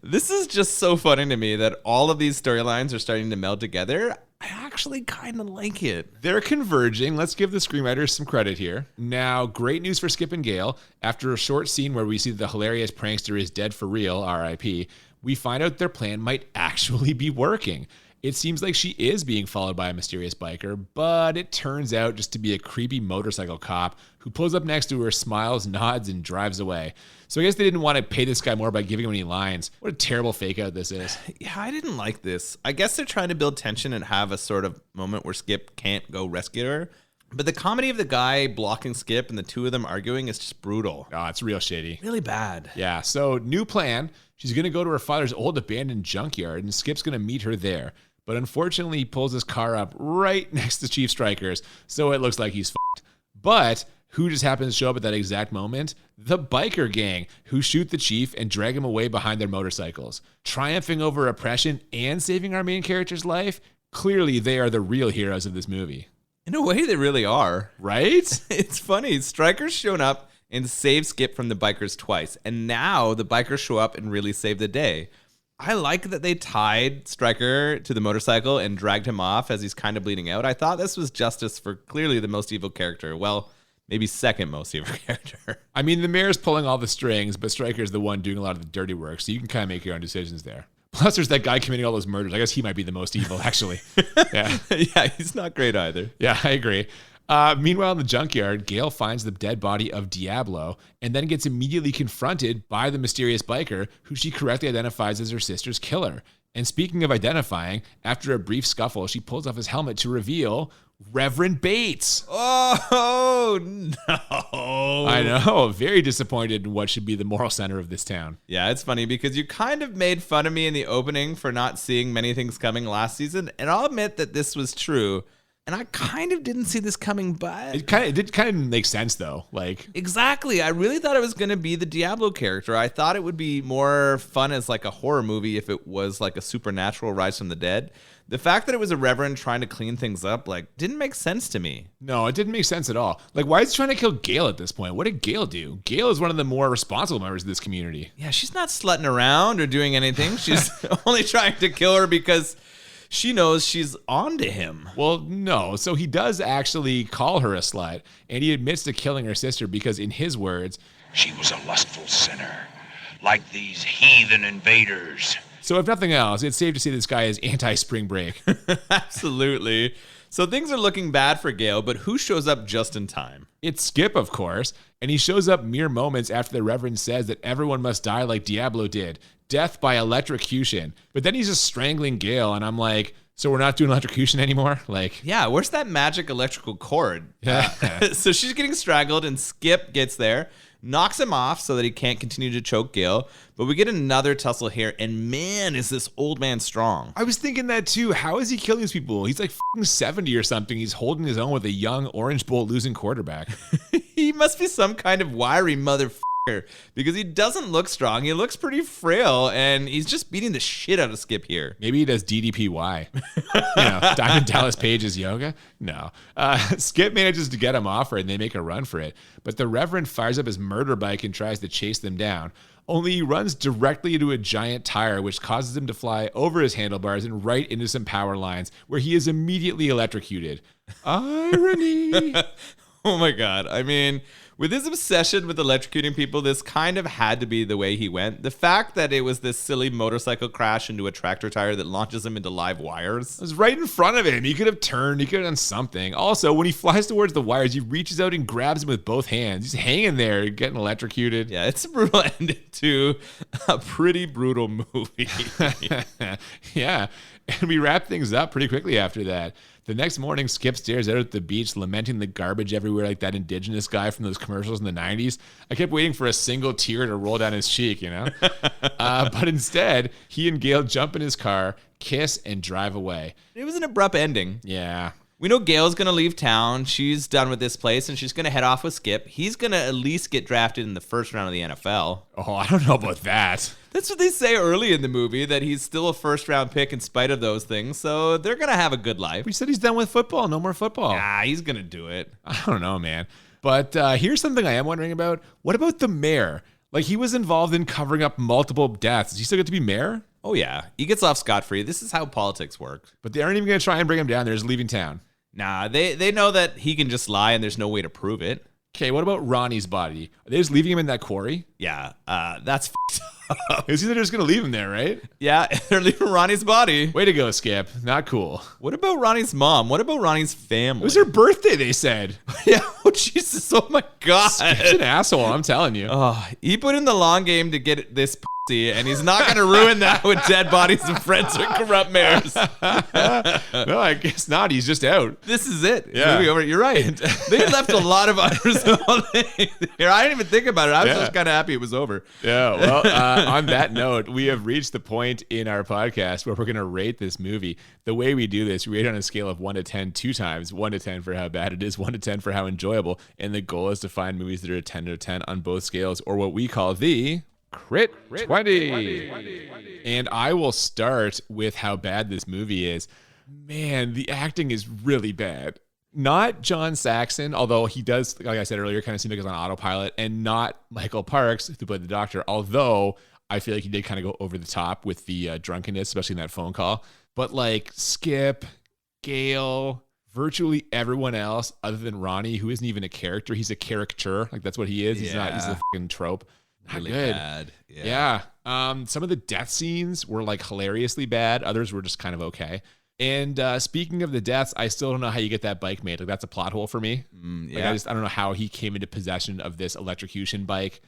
This is just so funny to me that all of these storylines are starting to meld together. I actually kind of like it. They're converging. Let's give the screenwriters some credit here. Now, great news for Skip and Gale. After a short scene where we see the hilarious prankster is dead for real, R.I.P., we find out their plan might actually be working. It seems like she is being followed by a mysterious biker, but it turns out just to be a creepy motorcycle cop who pulls up next to her, smiles, nods, and drives away. So I guess they didn't want to pay this guy more by giving him any lines. What a terrible fake out this is. Yeah, I didn't like this. I guess they're trying to build tension and have a sort of moment where Skip can't go rescue her. But the comedy of the guy blocking Skip and the two of them arguing is just brutal. Oh, it's real shitty. Really bad. Yeah, so new plan. She's going to go to her father's old abandoned junkyard, and Skip's going to meet her there. But unfortunately, he pulls his car up right next to Chief Stryker's, so it looks like he's f***ed. But who just happens to show up at that exact moment? The biker gang, who shoot the chief and drag him away behind their motorcycles. Triumphing over oppression and saving our main character's life? Clearly, they are the real heroes of this movie. In a way, they really are. Right? It's funny. Stryker's shown up and saved Skip from the bikers twice, and now the bikers show up and really save the day. I like that they tied Stryker to the motorcycle and dragged him off as he's kind of bleeding out. I thought this was justice for clearly the most evil character. Well, maybe second most evil character. I mean, the mayor's pulling all the strings, but Stryker's the one doing a lot of the dirty work, so you can kind of make your own decisions there. Plus, there's that guy committing all those murders. I guess he might be the most evil, actually. Yeah. Yeah, he's not great either. Yeah, I agree. Meanwhile, in the junkyard, Gale finds the dead body of Diablo and then gets immediately confronted by the mysterious biker, who she correctly identifies as her sister's killer. And speaking of identifying, after a brief scuffle, she pulls off his helmet to reveal Reverend Bates. Oh, no. I know. Very disappointed in what should be the moral center of this town. Yeah, it's funny because you kind of made fun of me in the opening for not seeing many things coming last season. And I'll admit that this was true. And I kind of didn't see this coming, but It did kind of make sense though. Like exactly. I really thought it was going to be the Diablo character. I thought it would be more fun as like a horror movie if it was like a supernatural rise from the dead. The fact that it was a reverend trying to clean things up, like, didn't make sense to me. no, it didn't make sense at all. Like why is he trying to kill Gail at this point? What did Gail do? Gail is one of the more responsible members of this community. Yeah, she's not slutting around or doing anything. She's only trying to kill her because she knows she's on to him. Well, no. So he does actually call her a slut, and he admits to killing her sister because, in his words, she was a lustful sinner, like these heathen invaders. So if nothing else, it's safe to say this guy is anti-spring break. Absolutely. So things are looking bad for Gail, but who shows up just in time? It's Skip, of course, and he shows up mere moments after the Reverend says that everyone must die like Diablo did. Death by electrocution. But then he's just strangling Gail, and I'm like, so we're not doing electrocution anymore? Like, Yeah, where's that magic electrical cord? So she's getting strangled, and Skip gets there, knocks him off so that he can't continue to choke Gail. But we get another tussle here, and man, is this old man strong. I was thinking that too. How is he killing these people? He's like f***ing 70 or something. He's holding his own with a young Orange Bowl losing quarterback. He must be some kind of wiry motherfucker because he doesn't look strong. He looks pretty frail, and he's just beating the shit out of Skip here. Maybe he does DDPY. Diamond Dallas Page's yoga? No. Skip manages to get him off her, and they make a run for it. But the Reverend fires up his murder bike and tries to chase them down. Only he runs directly into a giant tire, which causes him to fly over his handlebars and right into some power lines, where he is immediately electrocuted. Irony. Oh my God. I mean, with his obsession with electrocuting people, this kind of had to be the way he went. The fact that it was this silly motorcycle crash into a tractor tire that launches him into live wires. It was right in front of him. He could have turned. He could have done something. Also, when he flies towards the wires, he reaches out and grabs him with both hands. He's hanging there, getting electrocuted. Yeah, it's a brutal ending to a pretty brutal movie. Yeah. And we wrap things up pretty quickly after that. The next morning, Skip stares out at the beach, lamenting the garbage everywhere like that indigenous guy from those commercials in the 90s. I kept waiting for a single tear to roll down his cheek, you know? But instead, he and Gail jump in his car, kiss, and drive away. It was an abrupt ending. Yeah. We know Gail's going to leave town. She's done with this place, and she's going to head off with Skip. He's going to at least get drafted in the first round of the NFL. Oh, I don't know about that. That's what they say early in the movie, that he's still a first-round pick in spite of those things, so they're going to have a good life. We said he's done with football. No more football. Ah, he's going to do it. I don't know, man. But here's something I am wondering about. What about the mayor? Like, he was involved in covering up multiple deaths. Does he still get to be mayor? Oh, yeah. He gets off scot-free. This is how politics work. But they aren't even going to try and bring him down. They're just leaving town. Nah, they know that he can just lie and there's no way to prove it. Okay, what about Ronnie's body? Are they just leaving him in that quarry? Yeah, that's f***ed up. Is he just going to leave him there, right? Yeah, they're leaving Ronnie's body. Way to go, Skip. Not cool. What about Ronnie's mom? What about Ronnie's family? It was her birthday, they said. Yeah, oh Jesus, oh my God. Skip's an asshole, I'm telling you. Oh, he put in the long game to get this pussy, and he's not going to ruin that with dead bodies and friends or corrupt mayors. No, I guess not. He's just out. This is it. Yeah. Movie over. You're right. They left a lot of unresolved things here. I didn't even think about it. I was just kind of happy it was over. Yeah, well, on that note, we have reached the point in our podcast where we're going to rate this movie. The way we do this, we rate on a scale of 1 to 10 two times. 1 to 10 for how bad it is, 1 to 10 for how enjoyable. And the goal is to find movies that are a 10 to 10 on both scales, or what we call the Crit 20. And I will start with how bad this movie is. Man, the acting is really bad. Not John Saxon, although he does, like I said earlier, kind of seem like he's on autopilot, and not Michael Parks, who played the doctor, although I feel like he did kind of go over the top with the drunkenness, especially in that phone call. But like Skip, Gail, virtually everyone else other than Ronnie, who isn't even a character, he's a caricature. Like that's what he is. He's not, he's a fucking trope. Not Really good. bad. Yeah. Some of the death scenes were like hilariously bad. Others were just kind of okay. And speaking of the deaths, I still don't know how you get that bike made. Like that's a plot hole for me. Like I don't know how he came into possession of this electrocution bike.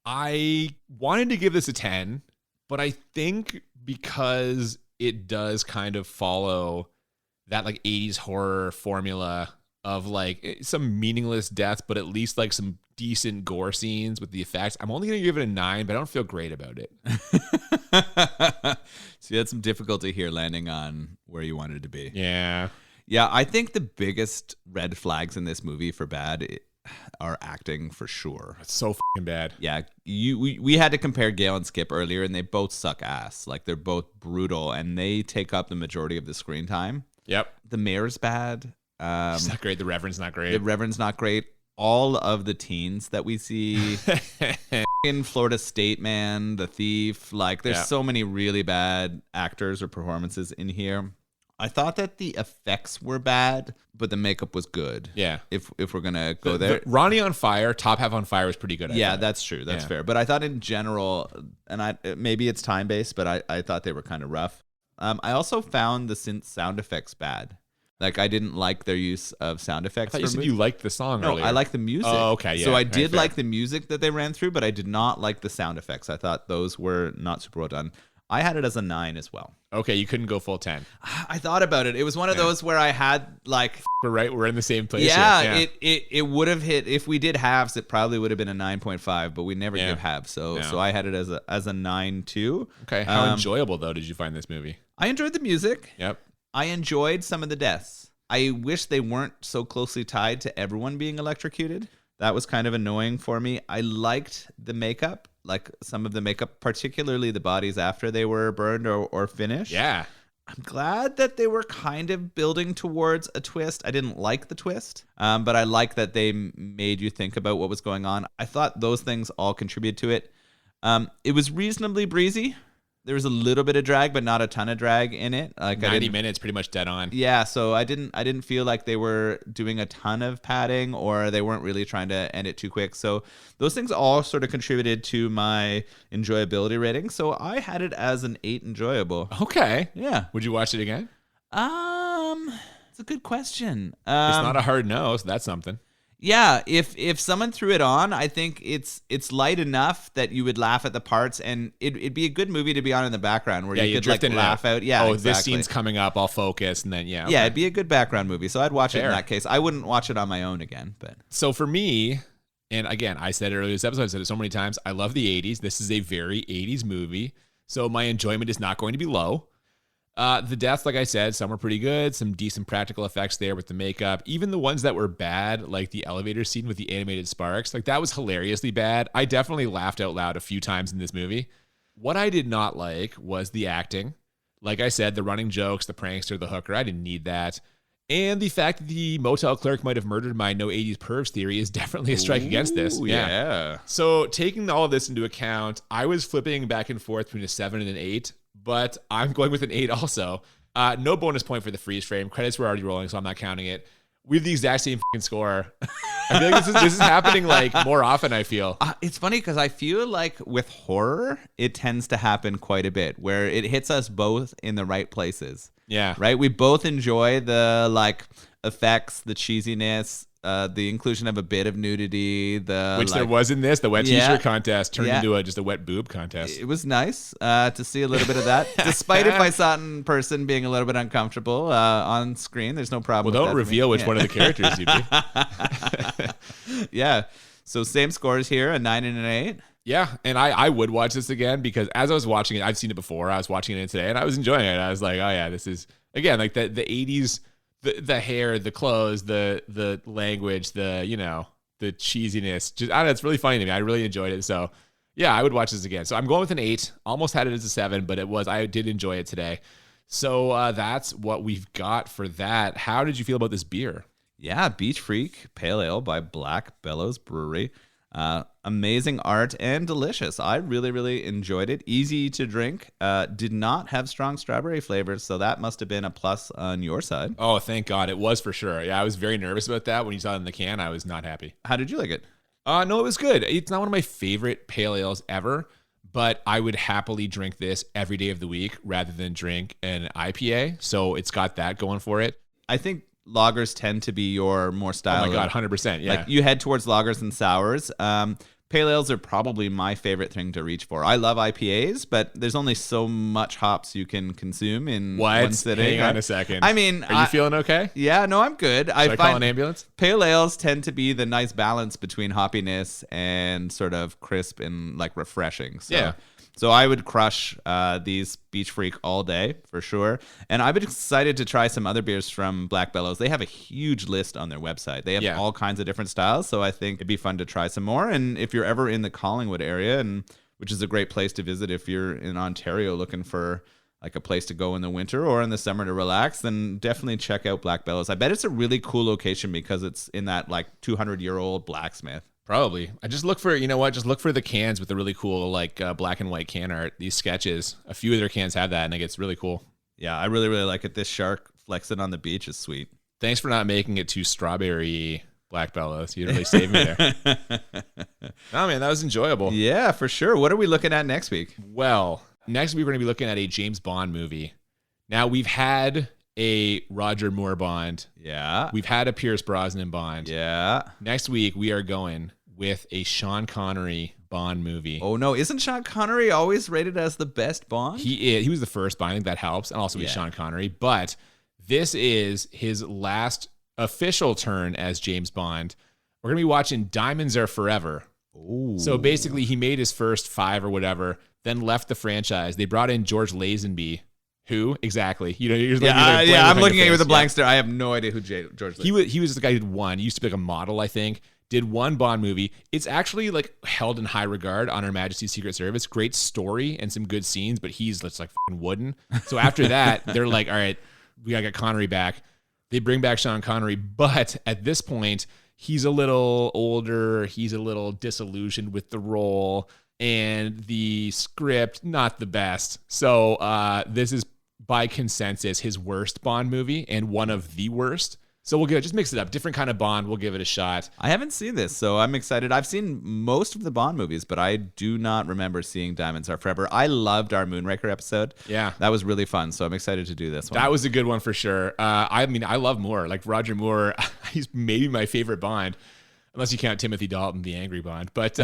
I wanted to give this a 10, but I think because it does kind of follow that like 80s horror formula of like some meaningless deaths, but at least like some decent gore scenes with the effects. I'm only going to give it a 9, but I don't feel great about it. So you had some difficulty here landing on where you wanted to be. Yeah. Yeah, I think the biggest red flags in this movie for bad are acting for sure. It's so fucking bad. Yeah, we had to compare Gale and Skip earlier, and they both suck ass. Like, they're both brutal, and they take up the majority of the screen time. Yep. The mayor's bad. It's not great. The Reverend's not great. The Reverend's not great. All of the teens that we see in Florida State Man, the thief, like there's so many really bad actors or performances in here. I thought that the effects were bad, but the makeup was good. Yeah. If we're going to go there. Ronnie on Fire, Top Half on Fire was pretty good. Yeah, that's true. That's fair. But I thought in general, and maybe it's time-based, but I thought they were kind of rough. I also found the synth sound effects bad. Like, I didn't like their use of sound effects. I thought you said you liked the song earlier. I like the music. Oh, okay, yeah. So I did like the music that they ran through, but I did not like the sound effects. I thought those were not super well done. I had it as a 9 as well. Okay, you couldn't go full 10. I thought about it. It was one of those where I had like... We're in the same place. Yeah, it would have hit... If we did halves, it probably would have been a 9.5, but we never give halves. So I had it as a 9 too. Okay, how enjoyable, though, did you find this movie? I enjoyed the music. Yep. I enjoyed some of the deaths. I wish they weren't so closely tied to everyone being electrocuted. That was kind of annoying for me. I liked the makeup, like some of the makeup, particularly the bodies after they were burned or finished. Yeah. I'm glad that they were kind of building towards a twist. I didn't like the twist, but I like that they made you think about what was going on. I thought those things all contributed to it. It was reasonably breezy. There was a little bit of drag, but not a ton of drag in it. Like 90 minutes, pretty much dead on. Yeah, so I didn't feel like they were doing a ton of padding, or they weren't really trying to end it too quick. So those things all sort of contributed to my enjoyability rating. So I had it as an 8 enjoyable. Okay. Yeah. Would you watch it again? It's a good question. It's not a hard no, so that's something. Yeah, if someone threw it on, I think it's light enough that you would laugh at the parts, and it'd be a good movie to be on in the background where you could like laugh out. Yeah, exactly. This scene's coming up, I'll focus, and then okay. Yeah, it'd be a good background movie. So I'd watch it in that case. I wouldn't watch it on my own again, but so for me, and again, I said it earlier this episode, I said it so many times, I love the 80s. This is a very 80s movie, so my enjoyment is not going to be low. The deaths, like I said, some were pretty good. Some decent practical effects there with the makeup. Even the ones that were bad, like the elevator scene with the animated sparks, like that was hilariously bad. I definitely laughed out loud a few times in this movie. What I did not like was the acting. Like I said, the running jokes, the prankster, the hooker, I didn't need that. And the fact that the motel clerk might have murdered my no 80s pervs theory is definitely a strike against this. Yeah. So taking all of this into account, I was flipping back and forth between a 7 and an 8. But I'm going with an 8 also. No bonus point for the freeze frame. Credits were already rolling, so I'm not counting it. We have the exact same fucking score. I feel like this is happening like more often, I feel. It's funny because I feel like with horror, it tends to happen quite a bit where it hits us both in the right places. Yeah. Right? We both enjoy the like effects, the cheesiness, the inclusion of a bit of nudity, which there was in this. The wet t-shirt contest turned into just a wet boob contest. It was nice to see a little bit of that, despite if I saw it in person being a little bit uncomfortable on screen. There's no problem. Well, don't reveal which one of the characters you be. Yeah. So same scores here, a 9 and an 8. Yeah, and I would watch this again because as I was watching it, I've seen it before. I was watching it today, and I was enjoying it. I was like, oh yeah, this is again like the 80s. The hair, the clothes, the language, the cheesiness. Just I don't know, it's really funny to me. I really enjoyed it. So yeah, I would watch this again. So I'm going with an 8. Almost had it as a 7, but I did enjoy it today. So that's what we've got for that. How did you feel about this beer? Yeah, Beach Freak Pale Ale by Black Bellows Brewery. Amazing art and delicious. I really, really enjoyed it. Easy to drink. Did not have strong strawberry flavors, so that must have been a plus on your side. Oh, thank God. It was for sure. Yeah, I was very nervous about that. When you saw it in the can, I was not happy. How did you like it? No, it was good. It's not one of my favorite pale ales ever, but I would happily drink this every day of the week rather than drink an IPA. So it's got that going for it. I think lagers tend to be your more style. Oh my God, 100%. Yeah. Like you head towards lagers and sours. Pale ales are probably my favorite thing to reach for. I love IPAs, but there's only so much hops you can consume in one sitting. Hang on a second. I mean, are you feeling okay? Yeah, no, I'm good. Should I call an ambulance? Pale ales tend to be the nice balance between hoppiness and sort of crisp and like refreshing. So, yeah. So I would crush these Beach Freak all day for sure. And I've been excited to try some other beers from Black Bellows. They have a huge list on their website. They have all kinds of different styles. So I think it'd be fun to try some more. And if you're ever in the Collingwood area, and which is a great place to visit if you're in Ontario looking for like a place to go in the winter or in the summer to relax, then definitely check out Black Bellows. I bet it's a really cool location because it's in that like 200-year-old blacksmith. Probably. I just look for, just look for the cans with the really cool like black and white can art, these sketches. A few of their cans have that and it gets really cool. Yeah, I really, really like it. This shark flexing on the beach is sweet. Thanks for not making it too strawberry, Black Bellows. You really saved me there. No, man, that was enjoyable. Yeah, for sure. What are we looking at next week? Well, next week we're going to be looking at a James Bond movie. Now, we've had a Roger Moore Bond. Yeah. We've had a Pierce Brosnan Bond. Yeah. Next week we are going with a Sean Connery Bond movie. Oh no, isn't Sean Connery always rated as the best Bond? He was the first Bond. I think that helps. And also he's Sean Connery. But this is his last official turn as James Bond. We're going to be watching Diamonds Are Forever. Ooh. So basically he made his first 5 or whatever, then left the franchise. They brought in George Lazenby. Who exactly? I'm looking at you with a blank stare. I have no idea who George Lazenby. He was the guy who did one. He used to be like a model, I think. Did one Bond movie. It's actually like held in high regard on Her Majesty's Secret Service. Great story and some good scenes, but he's just like fucking wooden. So after that, they're like, all right, we gotta get Connery back. They bring back Sean Connery, but at this point, he's a little older. He's a little disillusioned with the role, and the script not the best. So this is by consensus his worst Bond movie and one of the worst. So we'll just mix it up. Different kind of Bond. We'll give it a shot. I haven't seen this, so I'm excited. I've seen most of the Bond movies, but I do not remember seeing Diamonds Are Forever. I loved our Moonraker episode. Yeah. That was really fun, so I'm excited to do this one. That was a good one for sure. I love Moore. Like Roger Moore, he's maybe my favorite Bond. Unless you count Timothy Dalton, the angry Bond. But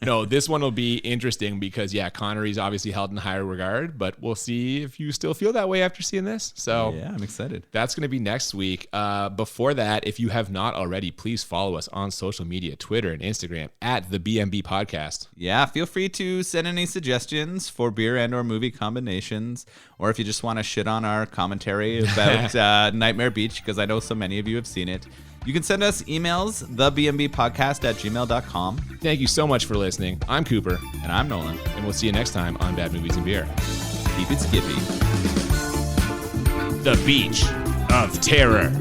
no, this one will be interesting because, Connery's obviously held in higher regard, but we'll see if you still feel that way after seeing this. So yeah, I'm excited. That's going to be next week. Before that, if you have not already, please follow us on social media, Twitter and Instagram at the BMB Podcast. Yeah, feel free to send any suggestions for beer and or movie combinations, or if you just want to shit on our commentary about Nightmare Beach, because I know so many of you have seen it. You can send us emails, thebmbpodcast@gmail.com. Thank you so much for listening. I'm Cooper. And I'm Nolan. And we'll see you next time on Bad Movies and Beer. Keep it skippy. The Beach of Terror.